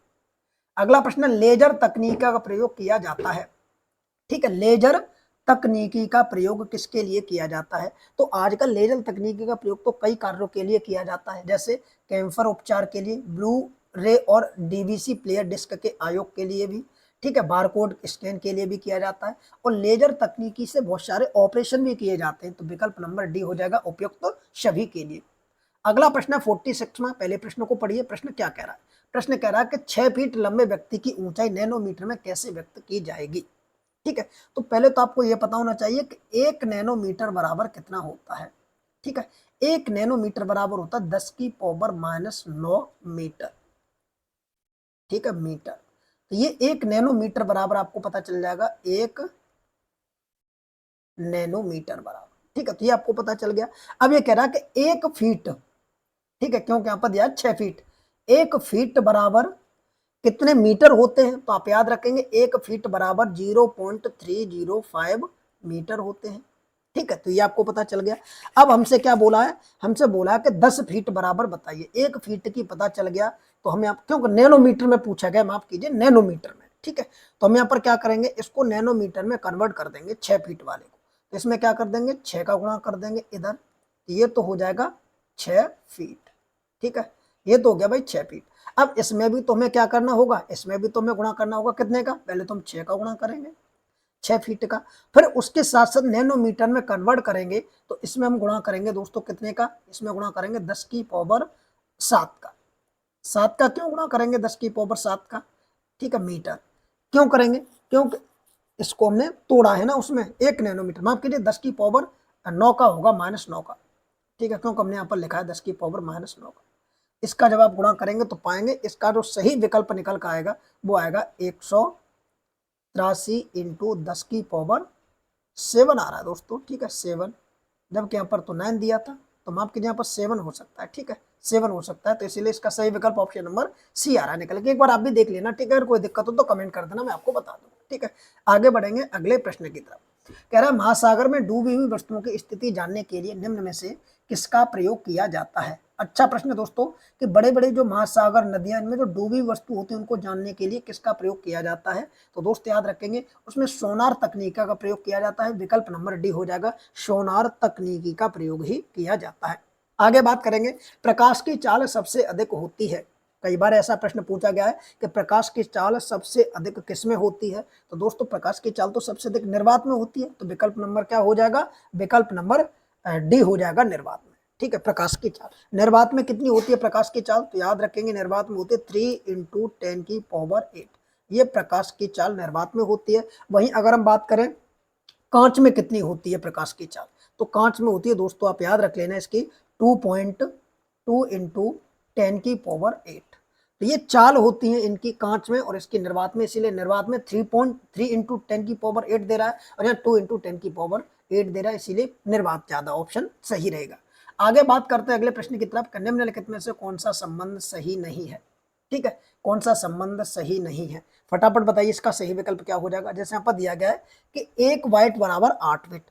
अगला प्रश्न, लेजर तकनीक का प्रयोग किया जाता है। ठीक है, लेजर तकनीकी का प्रयोग किसके लिए किया जाता है, तो आजकल लेजर तकनीकी का प्रयोग तो कई कार्यों के लिए किया जाता है, जैसे कैंसर उपचार के लिए, ब्लू रे और डीवीसी प्लेयर डिस्क के आयोग के लिए भी, ठीक है, बारकोड स्कैन के लिए भी किया जाता है, और लेजर तकनीकी से बहुत सारे ऑपरेशन भी किए जाते हैं, तो विकल्प नंबर डी हो जाएगा उपयुक्त तो सभी के लिए। अगला प्रश्न 46 में, पहले प्रश्न को पढ़िए। प्रश्न क्या कह रहा है, प्रश्न कह रहा है कि 6 फीट लंबे व्यक्ति की ऊंचाई नैनोमीटर में कैसे व्यक्त की जाएगी। ठीक है, तो पहले तो आपको यह पता होना चाहिए कि 1 नैनोमीटर बराबर कितना होता है। ठीक है, 1 नैनोमीटर बराबर होता है 10 की पावर -9 मीटर। ठीक है, मीटर, तो ये 1 नैनोमीटर बराबर आपको पता चल जाएगा 1 नैनोमीटर बराबर। ठीक है, तो ये आपको पता चल गया। अब ये कह रहा है कि 1 फीट, ठीक है, क्योंकि यहाँ पर दिया 6 फीट, 1 फीट बराबर कितने मीटर होते हैं, तो आप याद रखेंगे 1 फीट बराबर 0.305 मीटर होते हैं। ठीक है, तो ये आपको पता चल गया। अब हमसे क्या बोला है, हमसे बोला है कि 10 फीट बराबर बताइए। 1 फीट की पता चल गया, तो हमें आप, क्योंकि नैनोमीटर में पूछा गया, माफ कीजिए नैनोमीटर में। ठीक है, तो हम यहाँ पर क्या करेंगे, इसको नैनोमीटर में कन्वर्ट कर देंगे 6 फीट वाले को, तो इसमें क्या कर देंगे 6 का गुणा कर देंगे इधर, तो ये तो हो जाएगा 6 फीट। ठीक है, ये तो हो गया भाई 6 फीट। अब इसमें भी तो हमें क्या करना होगा, इसमें भी तो हमें गुणा करना होगा कितने का, पहले तो हम 6 का गुणा करेंगे 6 फीट का, फिर उसके साथ साथ नैनोमीटर में कन्वर्ट करेंगे, तो इसमें हम गुणा करेंगे दोस्तों कितने का, इसमें गुणा करेंगे 10 की पावर 7 का। 7 का क्यों गुणा करेंगे 10 की पावर 7 का, ठीक है, मीटर क्यों करेंगे, क्योंकि इसको हमने तोड़ा है ना, उसमें 1 नैनोमीटर, माफ कीजिए 10 की पावर 9 का होगा, -9 का। ठीक है, क्योंकि हमने यहाँ पर लिखा है 10 की पावर -9 का। इसका जब आप गुणा करेंगे तो पाएंगे इसका जो सही विकल्प निकल कर आएगा वो आएगा 183 इंटू 10 की पावर 7 आ रहा है दोस्तों। ठीक है, 7, जबकि यहाँ पर तो 9 दिया था, तो माफ कीजिए यहाँ पर 7 हो सकता है। ठीक है, 7 हो सकता है, तो इसीलिए इसका सही विकल्प ऑप्शन नंबर सी आ रहा है निकल के। एक बार आप भी देख लेना। ठीक है, अगर कोई दिक्कत हो तो कमेंट कर देना, मैं आपको बता दूंगा। ठीक है, आगे बढ़ेंगे अगले प्रश्न की तरफ। कह रहा है महासागर में डूबी हुई वस्तुओं की स्थिति जानने के लिए निम्न में से किसका प्रयोग किया जाता है। अच्छा प्रश्न है दोस्तों कि बड़े बड़े जो महासागर नदियां, इनमें जो डूबी वस्तु होती है उनको जानने के लिए किसका प्रयोग किया जाता है, तो दोस्त याद रखेंगे उसमें सोनार तकनीक का प्रयोग किया जाता है। विकल्प नंबर डी हो जाएगा, सोनार तकनीकी का प्रयोग ही किया जाता है। आगे बात करेंगे, प्रकाश की चाल सबसे अधिक होती है। कई बार ऐसा प्रश्न पूछा गया है कि प्रकाश की चाल सबसे अधिक किसमें होती है, तो दोस्तों प्रकाश की चाल तो सबसे अधिक निर्वात में होती है, तो विकल्प नंबर क्या हो जाएगा, विकल्प नंबर डी हो जाएगा, निर्वात में। ठीक है, प्रकाश की चाल निर्वात में कितनी होती है प्रकाश की चाल, तो याद रखेंगे निर्वात में होती है 3 × 10 की पावर 8, ये प्रकाश की चाल निर्वात में होती है। वहीं अगर हम बात करें कांच में कितनी होती है प्रकाश की चाल, तो कांच में होती है दोस्तों, आप याद रख लेना इसकी 2.2 × 10 की पावर 8, तो ये चाल होती है इनकी कांच में और इसकी निर्वात में, इसीलिए निर्वात में 3.3 × 10 की पावर 8 दे रहा है और यहाँ 2 × 10 की पावर 8 दे रहा है, इसीलिए निर्वात ज्यादा ऑप्शन सही रहेगा। आगे बात करते हैं अगले प्रश्न की तरफ। निम्नलिखित में से कौन सा संबंध सही नहीं है। ठीक है, कौन सा संबंध सही नहीं है, फटाफट बताइए इसका सही विकल्प क्या हो जाएगा। जैसे यहाँ पर दिया गया है कि 1 वाट बराबर 8 वाट,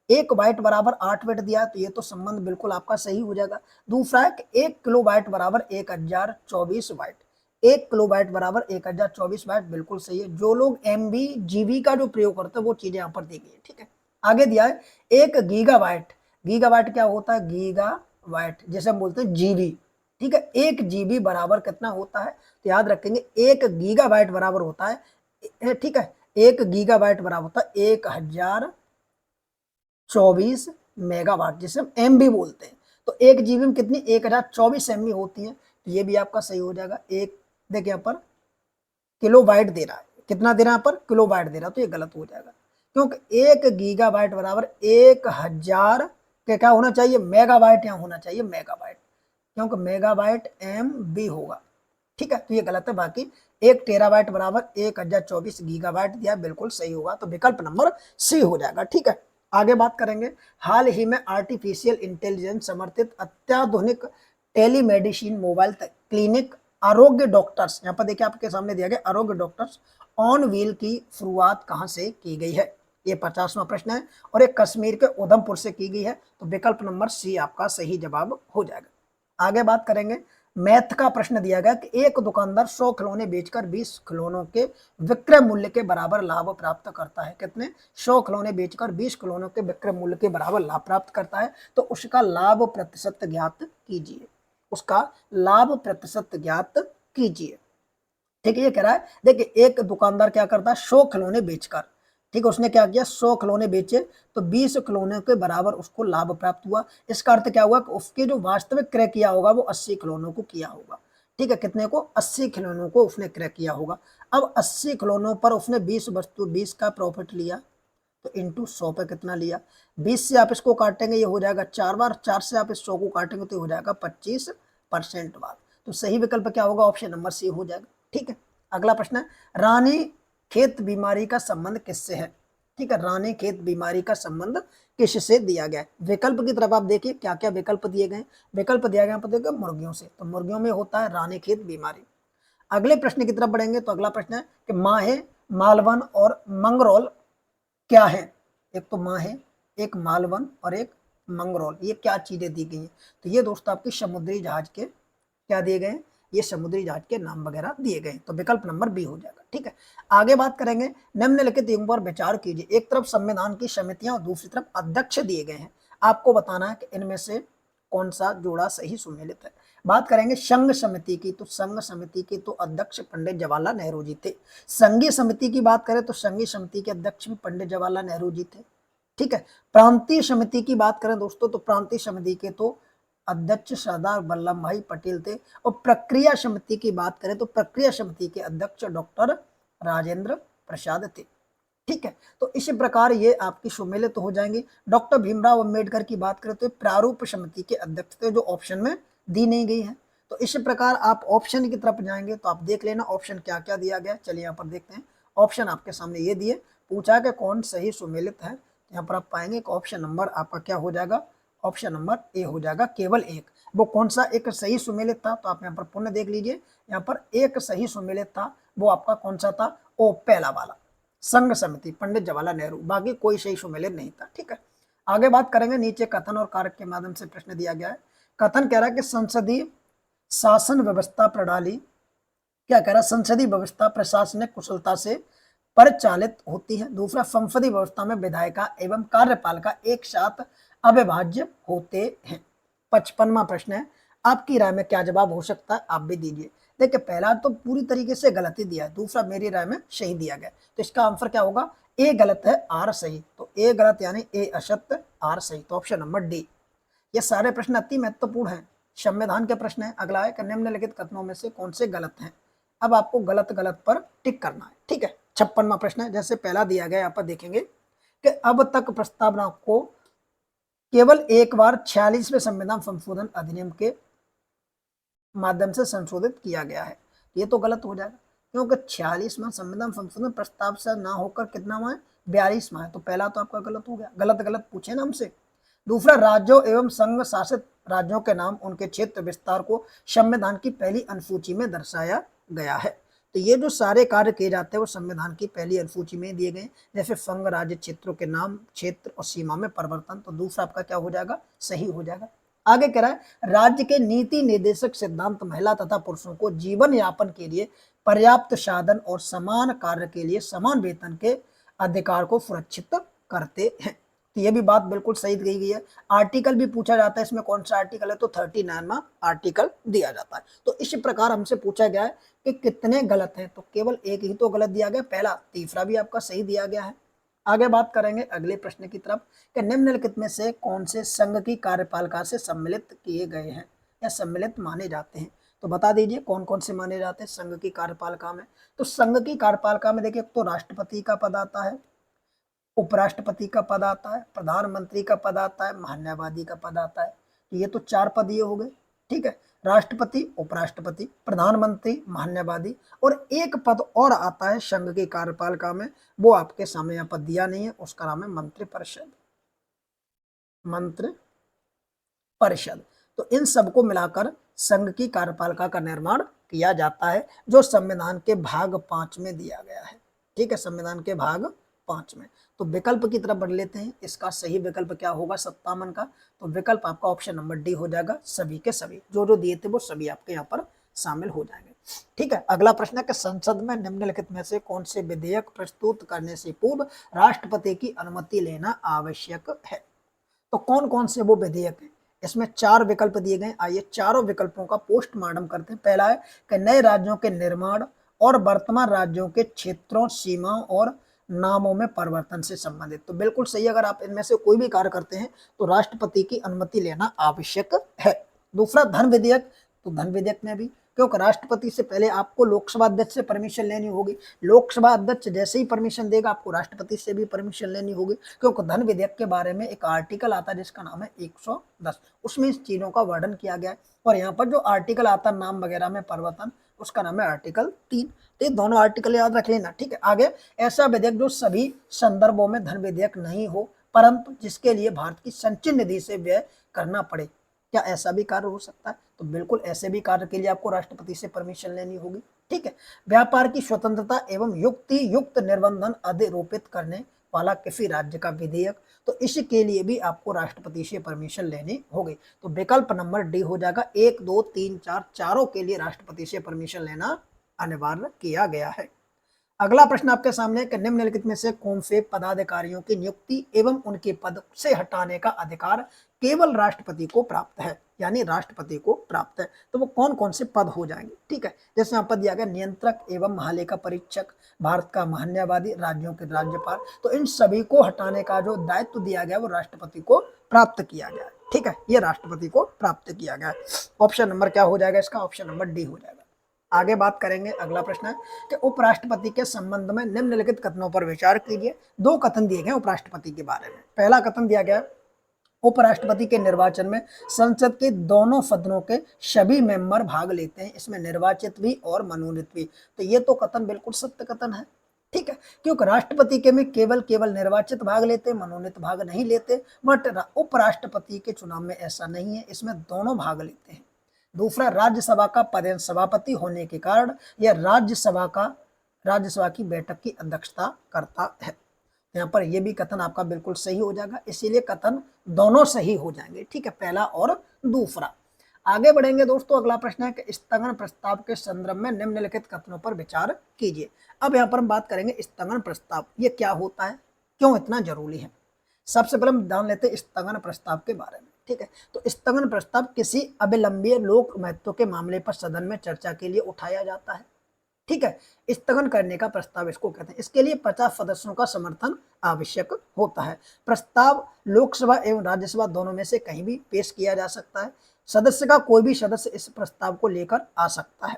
1 वाट बराबर 8 वाट दिया, तो ये तो संबंध बिल्कुल आपका सही हो जाएगा। दूसरा है कि 1 किलोवाट बराबर 1024 वाट, 1 किलोवाट बराबर 1024 वाट, बिल्कुल सही है। जो लोग MB GB का जो प्रयोग करते हैं वो चीजें यहाँ पर दी गई है। ठीक है, आगे दिया है 1 गीगावाट, गीगावाट क्या होता है, गीगावाट जैसे हम बोलते हैं जीबी। ठीक है, 1 GB बराबर कितना होता है, तो याद रखेंगे 1 गीगावाट बराबर होता है, ठीक है, 1 गीगाबाइट बराबर होता है 1024 मेगावाट, जिसे हम एमबी बोलते हैं। तो 1 जीबी में कितनी 1024 एमबी होती है, तो ये भी आपका सही हो जाएगा। एक देखिए यहाँ पर किलोबाइट दे रहा है, कितना दे रहा है यहाँ पर किलोबाइट दे रहा है, तो ये गलत हो जाएगा, क्योंकि 1 गीगाबाइट बराबर 1000 के क्या होना चाहिए मेगाबाइट, यहाँ होना चाहिए मेगाबाइट, क्योंकि मेगाबाइट एम बी होगा, ठीक है, तो ये गलत है। बाकी 1 टेराबाइट बराबर 1024 गीगाबाइट दिया, बिल्कुल सही होगा, तो विकल्प नंबर सी हो जाएगा, ठीक है। आगे बात करेंगे, हाल ही में आर्टिफिशियल इंटेलिजेंस समर्थित अत्याधुनिक टेलीमेडिसिन मोबाइल क्लिनिक आरोग्य डॉक्टर्स, यहाँ पर देखिए आपके सामने दिया गया आरोग्य डॉक्टर्स ऑन व्हील की शुरुआत कहां से की गई है, ये 50वां प्रश्न है, और एक कश्मीर के उधमपुर से की गई है, तो विकल्प नंबर सी आपका सही जवाब हो जाएगा। आगे बात करेंगे, मैथ का प्रश्न दिया गया कि एक दुकानदार 100 खिलौने बेचकर 20 खिलौनों के विक्रय मूल्य के बराबर लाभ प्राप्त करता है, कितने 100 खिलौने बेचकर 20 खिलौनों के विक्रय मूल्य के बराबर लाभ प्राप्त करता है, तो उसका लाभ प्रतिशत ज्ञात कीजिए, उसका लाभ प्रतिशत ज्ञात कीजिए, ठीक है। ये कह रहा है देखिए एक दुकानदार क्या करता है 100 खिलौने बेचकर, ठीक है, उसने क्या किया 100 खिलौने बेचे, तो 20 खिलौने के बराबर उसको लाभ प्राप्त हुआ। इसका अर्थ क्या हुआ कि उसके जो वास्तविक क्रय किया होगा वो 80 खिलौनों को किया होगा, ठीक है, कितने को 80 खिलौनों को उसने क्रय किया होगा। अब 80 खिलौनों पर उसने 20 का प्रॉफिट लिया, तो इंटू 100 पे कितना लिया, 20 से आप इसको काटेंगे ये हो जाएगा 4 बार, 4 से आप इस 100 को काटेंगे तो हो जाएगा 25% बार, तो सही विकल्प क्या होगा ऑप्शन नंबर सी हो जाएगा, ठीक है। अगला प्रश्न है, रानी खेत बीमारी का संबंध किससे है, ठीक है, रानी खेत बीमारी का संबंध किससे दिया गया है। विकल्प की तरफ आप देखिए क्या क्या विकल्प दिए गए, विकल्प दिया गया पर देखिए मुर्गियों से, तो मुर्गियों में होता है रानी खेत बीमारी। अगले प्रश्न की तरफ बढ़ेंगे, तो अगला प्रश्न है कि माहे, मालवन और मंगरोल क्या है, एक तो माँ है, एक मालवन और एक मंगरोल, ये क्या चीजें दी गई हैं, तो ये दोस्तों आपकी समुद्री जहाज के क्या दिए गए, ये समुद्री जहाज के नाम वगैरह दिए गए, तो विकल्प नंबर बी हो जाएगा, ठीक है। आगे बात करेंगे, निम्नलिखित युग्म पर विचार कीजिए, एक तरफ संविधान की समितियां और दूसरी तरफ अध्यक्ष दिए गए हैं, आपको बताना है कि इनमें से कौन सा जोड़ा सही सुमेलित है। बात करेंगे संघ समिति की, तो संघ समिति के तो अध्यक्ष पंडित जवाहरलाल नेहरू जी थे। संघीय समिति की बात करें तो संघीय समिति के अध्यक्ष भी पंडित जवाहरलाल नेहरू जी थे, ठीक है। प्रांतीय समिति की बात करें दोस्तों, तो प्रांतीय समिति के तो अध्यक्ष सरदार वल्लभ भाई पटेल थे, और प्रक्रिया समिति की बात करें तो प्रक्रिया समिति के अध्यक्ष डॉक्टर राजेंद्र प्रसाद थे, ठीक है। तो इसी प्रकार ये आपकी सुमेलित हो जाएंगी। डॉक्टर भीमराव अंबेडकर की बात करें तो प्रारूप समिति के अध्यक्ष थे, जो ऑप्शन में दी नहीं गई है। तो इसी प्रकार आप ऑप्शन की तरफ जाएंगे तो आप देख लेना ऑप्शन क्या क्या दिया गया। चलिए यहाँ पर देखते हैं, ऑप्शन आपके सामने ये दिए, पूछा कि कौन सही सुमेलित है, यहाँ पर आप पाएंगे कि ऑप्शन नंबर आपका क्या हो जाएगा, ऑप्शन नंबर ए हो जाएगा, केवल एक। वो कौन सा एक सही सुमेलित था, तो आप यहाँ पर पुनः देख लीजिए, यहाँ पर एक सही सुमेलित था, वो आपका कौन सा था, ओ पहला वाला, संघ समिति पंडित जवाहरलाल नेहरू, बाकी कोई सही सुमेलित नहीं था, ठीक है। आगे बात करेंगे, नीचे कथन और कारक के माध्यम से प्रश्न दिया गया है। कथन कह रहा है कि संसदीय शासन व्यवस्था प्रणाली, क्या कह रहा है, संसदीय व्यवस्था प्रशासनिक कुशलता से परिचालित होती है। दूसरा, संसदीय व्यवस्था में विधायिका एवं कार्यपालिका एक साथ अविभाज्य होते हैं। 55वां प्रश्न है, आपकी राय में क्या जवाब हो सकता है, आप भी दीजिए। देखिए पहला तो पूरी तरीके से गलत ही दिया है, दूसरा मेरी राय में सही दिया गया, तो इसका आंसर क्या होगा, ए गलत है आर सही, तो ए गलत यानी ए असत्य आर सही, तो ऑप्शन नंबर डी। ये सारे प्रश्न अति महत्वपूर्ण हैं, संविधान के प्रश्न है। अगला है कि निम्नलिखित कथनों में से कौन से गलत हैं, अब आपको गलत गलत पर टिक करना है, ठीक है। 56वां प्रश्न है, जैसे पहला दिया गया, यहाँ पर देखेंगे कि अब तक प्रस्तावना को केवल एक बार 46वें संविधान संशोधन अधिनियम के माध्यम से संशोधित किया गया है, ये तो गलत हो जाएगा, क्योंकि 46वां संविधान संशोधन प्रस्ताव से ना होकर कितनावां है, 42वां है, तो पहला तो आपका गलत हो गया, गलत गलत पूछे ना हमसे। दूसरा, राज्यों एवं संघ शासित राज्यों के नाम उनके क्षेत्र विस्तार को संविधान की पहली अनुसूची में दर्शाया गया है, तो ये जो सारे कार्य किए जाते हैं वो संविधान की पहली अनुसूची में दिए गए, जैसे संघ राज्य क्षेत्रों के नाम, क्षेत्र और सीमा में परिवर्तन, तो दूसरा आपका क्या हो जाएगा, सही हो जाएगा। आगे कह रहा है, राज्य के नीति निर्देशक सिद्धांत महिला तथा पुरुषों को जीवन यापन के लिए पर्याप्त साधन और समान कार्य के लिए समान वेतन के अधिकार को सुरक्षित करते हैं। तो ये भी बात बिल्कुल सही दी गई है। आर्टिकल भी पूछा जाता है, इसमें कौन सा आर्टिकल है, तो 39वां आर्टिकल दिया जाता है। तो इसी प्रकार हमसे पूछा गया है कि कितने गलत हैं, तो केवल एक ही तो गलत दिया गया, पहला। तीसरा भी आपका सही दिया गया है। आगे बात करेंगे अगले प्रश्न की तरफ कि निम्नलिखित में से कौन से संघ की कार्यपालिका से सम्मिलित किए गए हैं या सम्मिलित माने जाते हैं। तो बता दीजिए कौन कौन से माने जाते हैं संघ की कार्यपालिका में। तो संघ की कार्यपालिका में देखिए, तो राष्ट्रपति का पद आता है, उपराष्ट्रपति का पद आता है, प्रधानमंत्री का पद आता है, महान्यायवादी का पद आता है। तो ये तो 4 पद ये हो गए, ठीक है। राष्ट्रपति, उपराष्ट्रपति, प्रधानमंत्री, महान्यायवादी, और एक पद और आता है संघ की कार्यपालिका में, वो आपके सामने यहाँ पद दिया नहीं है, उसका नाम है मंत्रिपरिषद। मंत्रि परिषद। तो इन सबको मिलाकर संघ की कार्यपालिका का निर्माण किया जाता है, जो संविधान के भाग 5 में दिया गया है, ठीक है, संविधान के भाग 5 में। तो विकल्प की तरफ बढ़ लेते हैं, इसका सही विकल्प क्या होगा 57 का। तो विकल्प आपका ऑप्शन नंबर डी हो जाएगा, सभी के सभी जो जो दिए थे वो सभी आपके यहाँ पर शामिल हो जाएंगे, ठीक है। अगला प्रश्न है कि संसद में निम्नलिखित में से कौन से विधेयक प्रस्तुत करने से पूर्व राष्ट्रपति की अनुमति लेना आवश्यक है। तो कौन कौन से वो विधेयक हैं, इसमें 4 विकल्प दिए गए। आइए चारों विकल्पों का पोस्टमार्टम करते हैं। पहला है कि नए राज्यों के निर्माण और वर्तमान राज्यों के क्षेत्रों, सीमाओं और नामों में परिवर्तन से संबंधित। तो बिल्कुल सही, अगर आप इनमें से कोई भी कार्य करते हैं तो राष्ट्रपति की अनुमति लेना आवश्यक है। दूसरा धन विधेयक, तो धन विधेयक में भी, क्योंकि राष्ट्रपति से पहले आपको लोकसभा अध्यक्ष से परमिशन लेनी होगी, लोकसभा अध्यक्ष जैसे ही परमिशन देगा आपको राष्ट्रपति से भी परमिशन लेनी होगी, क्योंकि धन विधेयक के बारे में एक आर्टिकल आता है जिसका नाम है 110, उसमें इस चीजों का वर्णन किया गया है। और यहाँ पर जो आर्टिकल आता है नाम वगैरह में परिवर्तन, उसका नाम है आर्टिकल 3। तो ये दोनों आर्टिकल याद रख लेना, ठीक है। आगे ऐसा विधेयक जो सभी संदर्भों में धन विधेयक नहीं हो, परंतु जिसके लिए भारत की संचय निधि से व्यय करना पड़े, क्या ऐसा भी कार्य हो सकता है। तो बिल्कुल ऐसे भी कार्य के लिए आपको राष्ट्रपति से परमिशन लेनी होगी, ठीक है। व्यापार की स्वतंत्रता एवं युक्ति युक्त निर्बंधन अधिरोपित करने वाला किसी राज्य का विधेयक, तो इसके लिए भी आपको राष्ट्रपति से परमिशन लेनी होगी। तो विकल्प नंबर डी हो जाएगा, 1 2 3 4 चारों के लिए राष्ट्रपति से परमिशन लेना अनिवार्य किया गया है। अगला प्रश्न आपके सामने कि निम्नलिखित में से कौन से पदाधिकारियों की नियुक्ति एवं उनके पद से हटाने का अधिकार केवल राष्ट्रपति को प्राप्त है, यानी राष्ट्रपति को प्राप्त है। तो वो कौन कौन से पद हो जाएंगे, ठीक है। जैसे यहाँ पद दिया गया नियंत्रक एवं महालेखा परीक्षक, भारत का महान्यायवादी, राज्यों के राज्यपाल। तो इन सभी को हटाने का जो दायित्व दिया गया वो राष्ट्रपति को प्राप्त किया गया, ठीक है, ये राष्ट्रपति को प्राप्त किया गया। ऑप्शन नंबर क्या हो जाएगा इसका, ऑप्शन नंबर डी हो जाएगा। आगे बात करेंगे, अगला प्रश्न है कि उपराष्ट्रपति के संबंध में निम्नलिखित कथनों पर विचार कीजिए। 2 कथन दिए गए उपराष्ट्रपति के बारे में। पहला कथन दिया गया, उपराष्ट्रपति के निर्वाचन में संसद के दोनों सदनों के सभी मेंबर भाग लेते हैं, इसमें निर्वाचित भी और मनोनीत भी। तो ये तो कथन बिल्कुल सत्य कथन है, ठीक है, क्योंकि राष्ट्रपति के में केवल निर्वाचित भाग लेते, मनोनीत भाग नहीं लेते। बट उपराष्ट्रपति के चुनाव में ऐसा नहीं है, इसमें दोनों भाग लेते हैं। दूसरा, राज्यसभा का पदेन सभापति होने के कारण यह राज्यसभा की बैठक की अध्यक्षता करता है। यहाँ पर यह भी कथन आपका बिल्कुल सही हो जाएगा, इसीलिए कथन दोनों सही हो जाएंगे, ठीक है, पहला और दूसरा। आगे बढ़ेंगे दोस्तों, अगला प्रश्न है कि स्थगन प्रस्ताव के संदर्भ में निम्नलिखित कथनों पर विचार कीजिए। अब यहाँ पर हम बात करेंगे स्थगन प्रस्ताव, ये क्या होता है, क्यों इतना जरूरी है। सबसे पहले हम जान लेते हैं स्थगन प्रस्ताव के बारे में, ठीक है। तो स्थगन प्रस्ताव किसी अविलंबीय लोक महत्व के मामले पर सदन में चर्चा के लिए उठाया जाता है, ठीक है। स्थगन करने का प्रस्ताव इसको कहते हैं। इसके लिए 50 सदस्यों का समर्थन आवश्यक होता है। प्रस्ताव लोकसभा एवं राज्यसभा दोनों में से कहीं भी पेश किया जा सकता है। सदस्य का कोई भी सदस्य इस प्रस्ताव को लेकर आ सकता है,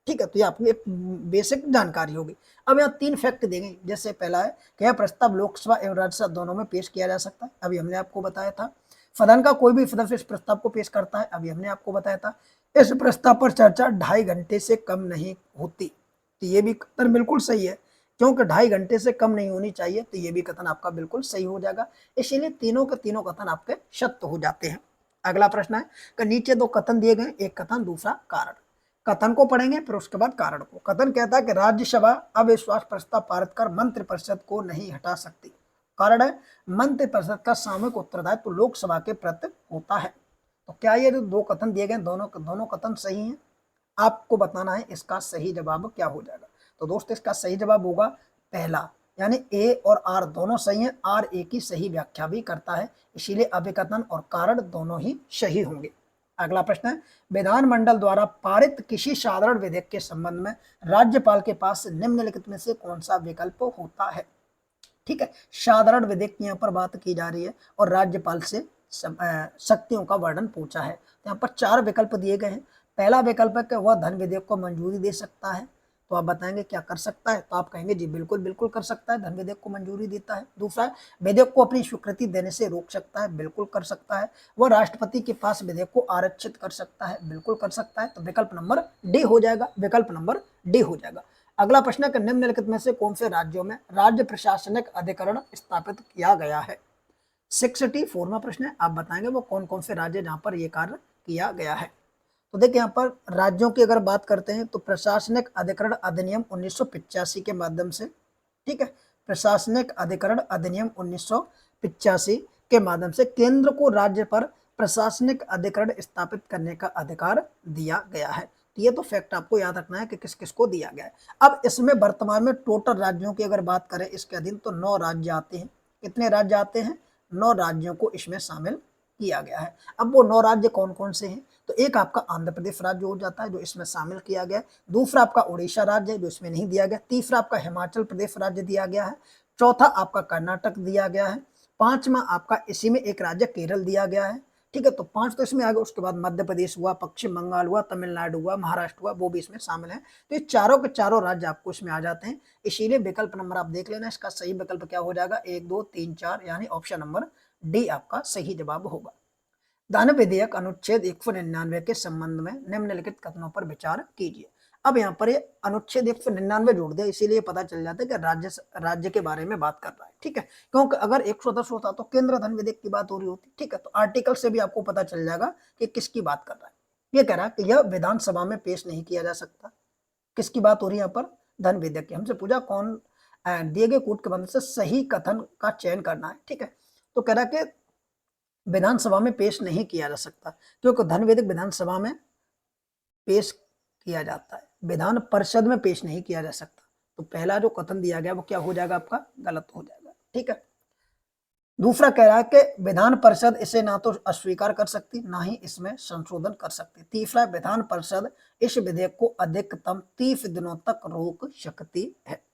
ठीक है। तो ये आपकी एक बेसिक जानकारी होगी। अब यहाँ 3 फैक्ट देंगे। जैसे पहला है कि यह प्रस्ताव लोकसभा एवं राज्यसभा दोनों में पेश किया जा सकता है, अभी हमने आपको बताया था। सदन का कोई भी सदस्य इस प्रस्ताव को पेश करता है, अभी हमने आपको बताया था। इस प्रस्ताव पर चर्चा 2.5 घंटे से कम नहीं होती, तो ये भी कथन बिल्कुल सही है, क्योंकि 2.5 घंटे से कम नहीं होनी चाहिए। तो ये भी कथन आपका बिल्कुल सही हो जाएगा, इसीलिए तीनों के तीनों कथन आपके सत्य हो जाते हैं। अगला प्रश्न है कि नीचे 2 कथन दिए गए, एक कथन दूसरा कारण। कथन को पढ़ेंगे फिर उसके बाद कारण को। कथन कहता है कि राज्यसभा अविश्वास प्रस्ताव पारित कर मंत्रिपरिषद को नहीं हटा सकती। कारण है मंत्रिपरिषद का सामूहिक उत्तरदायित्व तो लोकसभा के प्रति होता है। तो क्या ये जो 2 कथन दिए गए दोनों कथन सही हैं, आपको बताना है इसका सही जवाब क्या हो जाएगा। तो दोस्तों इसका सही जवाब होगा पहला, यानी ए और आर दोनों सही हैं, आर ए की सही व्याख्या भी करता है, इसीलिए अभिकथन और कारण दोनों ही सही होंगे। अगला प्रश्न है, विधानमंडल द्वारा पारित किसी साधारण विधेयक के संबंध में राज्यपाल के पास निम्नलिखित में से कौन सा विकल्प होता है। ठीक है, साधारण विधेयक की यहाँ पर बात की जा रही है और राज्यपाल से शक्तियों का वर्णन पूछा है। यहाँ पर 4 विकल्प दिए गए हैं। पहला विकल्प है कि वह धन विधेयक को मंजूरी दे सकता है, तो आप बताएंगे क्या कर सकता है, तो आप कहेंगे जी बिल्कुल बिल्कुल कर सकता है, धन विधेयक को मंजूरी देता है। दूसरा, विधेयक को अपनी स्वीकृति देने से रोक सकता है, बिल्कुल कर सकता है। वह राष्ट्रपति के पास विधेयक को आरक्षित कर सकता है, बिल्कुल कर सकता है। तो विकल्प नंबर डी हो जाएगा, विकल्प नंबर डी हो जाएगा। अगला प्रश्न है कि निम्नलिखित में से कौन से राज्यों में राज्य प्रशासनिक अधिकरण स्थापित किया गया है। 64वां प्रश्न है, आप बताएंगे वो कौन कौन से राज्य जहां पर यह कार्य किया गया है। तो देखिए यहाँ पर राज्यों की अगर बात करते हैं तो प्रशासनिक अधिकरण अधिनियम 1985 के माध्यम से, ठीक है, प्रशासनिक अधिकरण अधिनियम 1985 के माध्यम से केंद्र को राज्य पर प्रशासनिक अधिकरण स्थापित करने का अधिकार दिया गया है। तो ये तो फैक्ट आपको याद रखना है कि किस किस को दिया गया है। अब इसमें वर्तमान में टोटल राज्यों की अगर बात करें इसके अधीन तो 9 राज्य आते हैं। कितने राज्य आते हैं? 9 राज्यों को इसमें शामिल किया गया है। अब वो 9 राज्य कौन कौन से हैं? तो एक आपका आंध्र प्रदेश राज्य हो जाता है जो इसमें शामिल किया गया है। दूसरा आपका उड़ीसा राज्य है जो इसमें नहीं दिया गया। तीसरा आपका हिमाचल प्रदेश राज्य दिया गया है। चौथा आपका कर्नाटक दिया गया है। पांचवा आपका इसी में एक राज्य केरल दिया गया है। ठीक है, तो 5 तो इसमें आ गए। उसके बाद मध्य प्रदेश हुआ, पश्चिम बंगाल हुआ, तमिलनाडु हुआ, महाराष्ट्र हुआ, वो भी इसमें शामिल है। तो ये चारों के चारों राज्य आपको इसमें आ जाते हैं। इसीलिए विकल्प नंबर आप देख लेना, इसका सही विकल्प क्या हो जाएगा, 1 2 3 4, यानी ऑप्शन नंबर डी आपका सही जवाब होगा। धन विधेयक अनुच्छेद 199 के संबंध में निम्नलिखित कथनों पर विचार कीजिए। अब यहाँ पर ये अनुच्छेद 199 जोड़ दिया, इसीलिए पता चल जाता है कि राज्य के बारे में बात कर रहा है। ठीक है, क्योंकि अगर 110 होता तो केंद्र धन विधेयक की बात हो रही होती। ठीक है, तो आर्टिकल से भी आपको पता चल जाएगा कि किसकी बात कर रहा है। ये कह रहा है कि यह विधानसभा में पेश नहीं किया जा सकता। किसकी बात हो रही है यहाँ पर? धन विधेयक की। हमसे पूछा कौन दिए गए कूट के बंद से सही कथन का चयन करना है। ठीक है, तो कह रहा है कि विधानसभा में पेश नहीं किया जा सकता क्योंकि धन विधेयक विधानसभा में पेश किया जाता है, विधान परिषद में पेश नहीं किया जा सकता। तो पहला जो कथन दिया गया वो क्या हो जाएगा आपका? गलत हो जाएगा। ठीक है, दूसरा कह रहा है कि विधान परिषद इसे ना तो अस्वीकार कर सकती ना ही इसमें संशोधन कर सकती। तीसरा, विधान परिषद इस विधेयक को अधिकतम 30 दिनों तक रोक सकती है।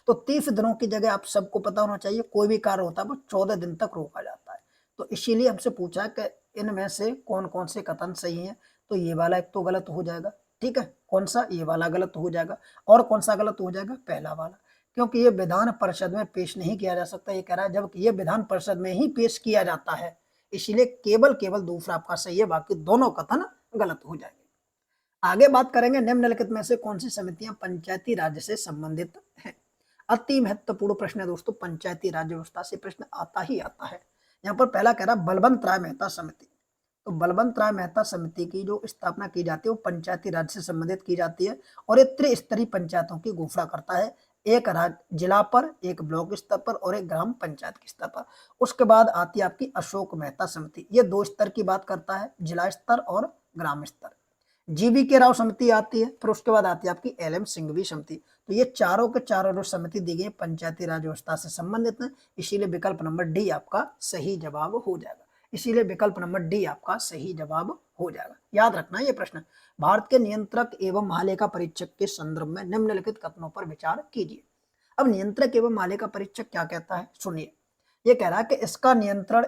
तो 30 दिनों की जगह आप सबको पता होना चाहिए कोई भी कार्य होता है वो 14 दिन तक रोका जाता है। तो इसीलिए हमसे पूछा है कि इनमें से कौन कौन से कथन सही हैं। तो ये वाला एक तो गलत हो जाएगा। ठीक है, कौन सा? ये वाला गलत हो जाएगा। और कौन सा गलत हो जाएगा? पहला वाला, क्योंकि ये विधान परिषद में पेश नहीं किया जा सकता। ये कह रहा है जबकि ये विधान परिषद में ही पेश किया जाता है, इसीलिए केवल दूसरा आपका सही है, बाकी दोनों कथन गलत हो जाएंगे। आगे बात करेंगे निम्नलिखित में से कौन सी समितियां पंचायती राज्य से संबंधित हैं। अति महत्वपूर्ण प्रश्न है दोस्तों, पंचायती राज व्यवस्था से प्रश्न आता ही आता है। यहाँ पर पहला कह रहा बलवंत राय मेहता समिति। तो बलवंत राय मेहता समिति की जो स्थापना की जाती है वो पंचायती राज से संबंधित की जाती है और ये त्रिस्तरीय पंचायतों की घोषणा करता है, एक जिला पर, एक ब्लॉक स्तर पर और एक ग्राम पंचायत के स्तर पर। उसके बाद आती है आपकी अशोक मेहता समिति, ये 2 स्तर की बात करता है, जिला स्तर और ग्राम स्तर। जीवी के राव समिति आती है, फिर उसके बाद आती है आपकी एल.एम. सिंघवी समिति। तो ये चारों के चारों जो समिति दी गई पंचायती राज व्यवस्था से संबंधित है, इसीलिए विकल्प नंबर डी आपका सही जवाब हो जाएगा। इसीलिए विकल्प नंबर डी आपका सही जवाब हो जाएगा। याद रखना ये प्रश्न। भारत के नियंत्रक एवं महालेखा परीक्षक के संदर्भ में निम्नलिखित कथनों पर विचार कीजिए। अब नियंत्रक एवं महालेखा परीक्षक क्या कहता है, सुनिए। ये कह रहा है कि इसका नियंत्रण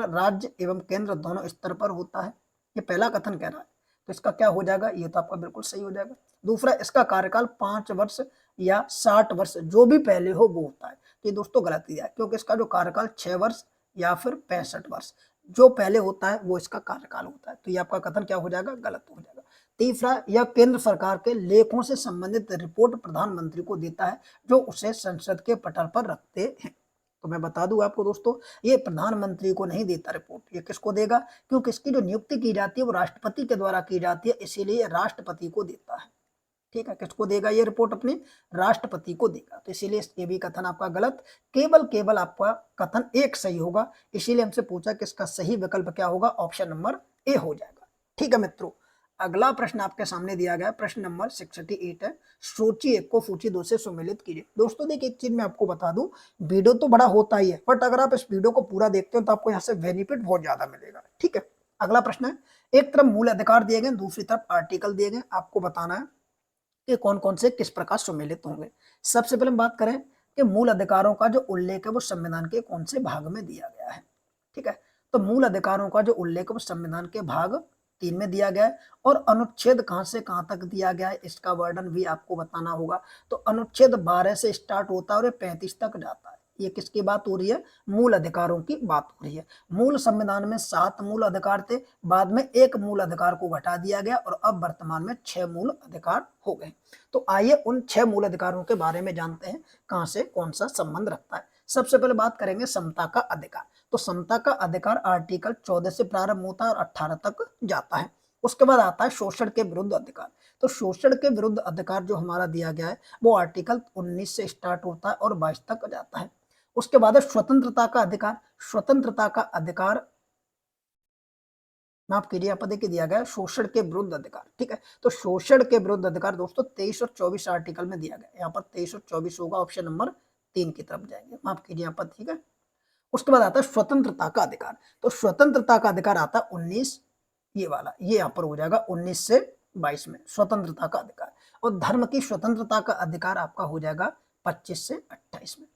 राज्य एवं केंद्र दोनों स्तर पर होता है। ये पहला कथन कह रहा है, तो इसका क्या हो जाएगा? ये तो आपका बिल्कुल सही हो जाएगा। दूसरा, इसका कार्यकाल 5 वर्ष या 60 वर्ष जो भी पहले हो वो होता है। ये दोस्तों गलत दिया है, क्योंकि इसका जो कार्यकाल 6 वर्ष या फिर 65 वर्ष जो पहले होता है वो इसका कार्यकाल होता है। तो ये आपका कथन क्या हो जाएगा? गलत हो जाएगा। तीसरा, यह केंद्र सरकार के लेखों से संबंधित रिपोर्ट प्रधानमंत्री को देता है जो उसे संसद के पटल पर रखते हैं। तो मैं बता दूं आपको दोस्तों, ये प्रधानमंत्री को नहीं देता रिपोर्ट, ये किसको देगा? क्योंकि इसकी जो नियुक्ति की जाती है वो राष्ट्रपति के द्वारा की जाती है, इसीलिए राष्ट्रपति को देता है। ठीक है, किसको देगा ये रिपोर्ट? अपनी राष्ट्रपति को देगा। तो इसीलिए ये भी कथन आपका गलत, केवल आपका कथन एक सही होगा। इसीलिए हमसे पूछा कि इसका सही विकल्प क्या होगा? ऑप्शन नंबर ए हो जाएगा। ठीक है मित्रों, अगला प्रश्न आपके सामने दिया गया प्रश्न नंबर 68 है, सूची 1 को सूची 2 से सुमेलित कीजिए। दोस्तों देखिए एक चीज मैं आपको बता दूं, वीडियो तो बड़ा होता ही है, बट अगर आप इस वीडियो को पूरा देखते हो तो आपको यहाँ से बेनिफिट बहुत ज्यादा मिलेगा। ठीक है, अगला प्रश्न है, एक तरफ मूल अधिकार दिए गए, दूसरी तरफ आर्टिकल दिए गए, आपको बताना है कि कौन कौन से किस प्रकार सम्मिलित होंगे। सबसे पहले हम बात करें कि मूल अधिकारों का जो उल्लेख है वो संविधान के कौन से भाग में दिया गया है। ठीक है, तो मूल अधिकारों का जो उल्लेख है वो संविधान के भाग 3 में दिया गया है, और अनुच्छेद कहां से कहां तक दिया गया है इसका वर्णन भी आपको बताना होगा। तो अनुच्छेद 12 से स्टार्ट होता है और 35 तक जाता है। ये किसकी बात हो रही है? मूल अधिकारों की बात हो रही है। मूल संविधान में 7 मूल अधिकार थे, बाद में एक मूल अधिकार को घटा दिया गया और अब वर्तमान में 6 मूल अधिकार हो गए। तो आइए उन 6 मूल अधिकारों के बारे में जानते हैं, कहां से कौन सा संबंध रखता है। सबसे पहले बात करेंगे समता का अधिकार। तो समता का अधिकार आर्टिकल 14 से प्रारंभ होता है और 18 तक जाता है। उसके बाद आता है शोषण के विरुद्ध अधिकार। तो शोषण के विरुद्ध अधिकार जो हमारा दिया गया है वो आर्टिकल 19 से स्टार्ट होता है और 22 तक जाता है। उसके बाद है स्वतंत्रता का अधिकार। स्वतंत्रता का अधिकार, माफ कीजिए, यहाँ पर देखिए दिया गया शोषण के विरुद्ध अधिकार। ठीक है, तो शोषण के विरुद्ध अधिकार दोस्तों 23 और 24 आर्टिकल में दिया गया। यहाँ पर 23 और 24 होगा, ऑप्शन नंबर 3 की तरफ जाएंगे, माफ कीजिए यहाँ पर। ठीक है, उसके बाद आता है स्वतंत्रता का अधिकार। तो स्वतंत्रता का अधिकार आता है 19, ये वाला, ये यहाँ पर हो जाएगा 19 से 22 में स्वतंत्रता का अधिकार। और धर्म की स्वतंत्रता का अधिकार आपका हो जाएगा 25 से 28 में।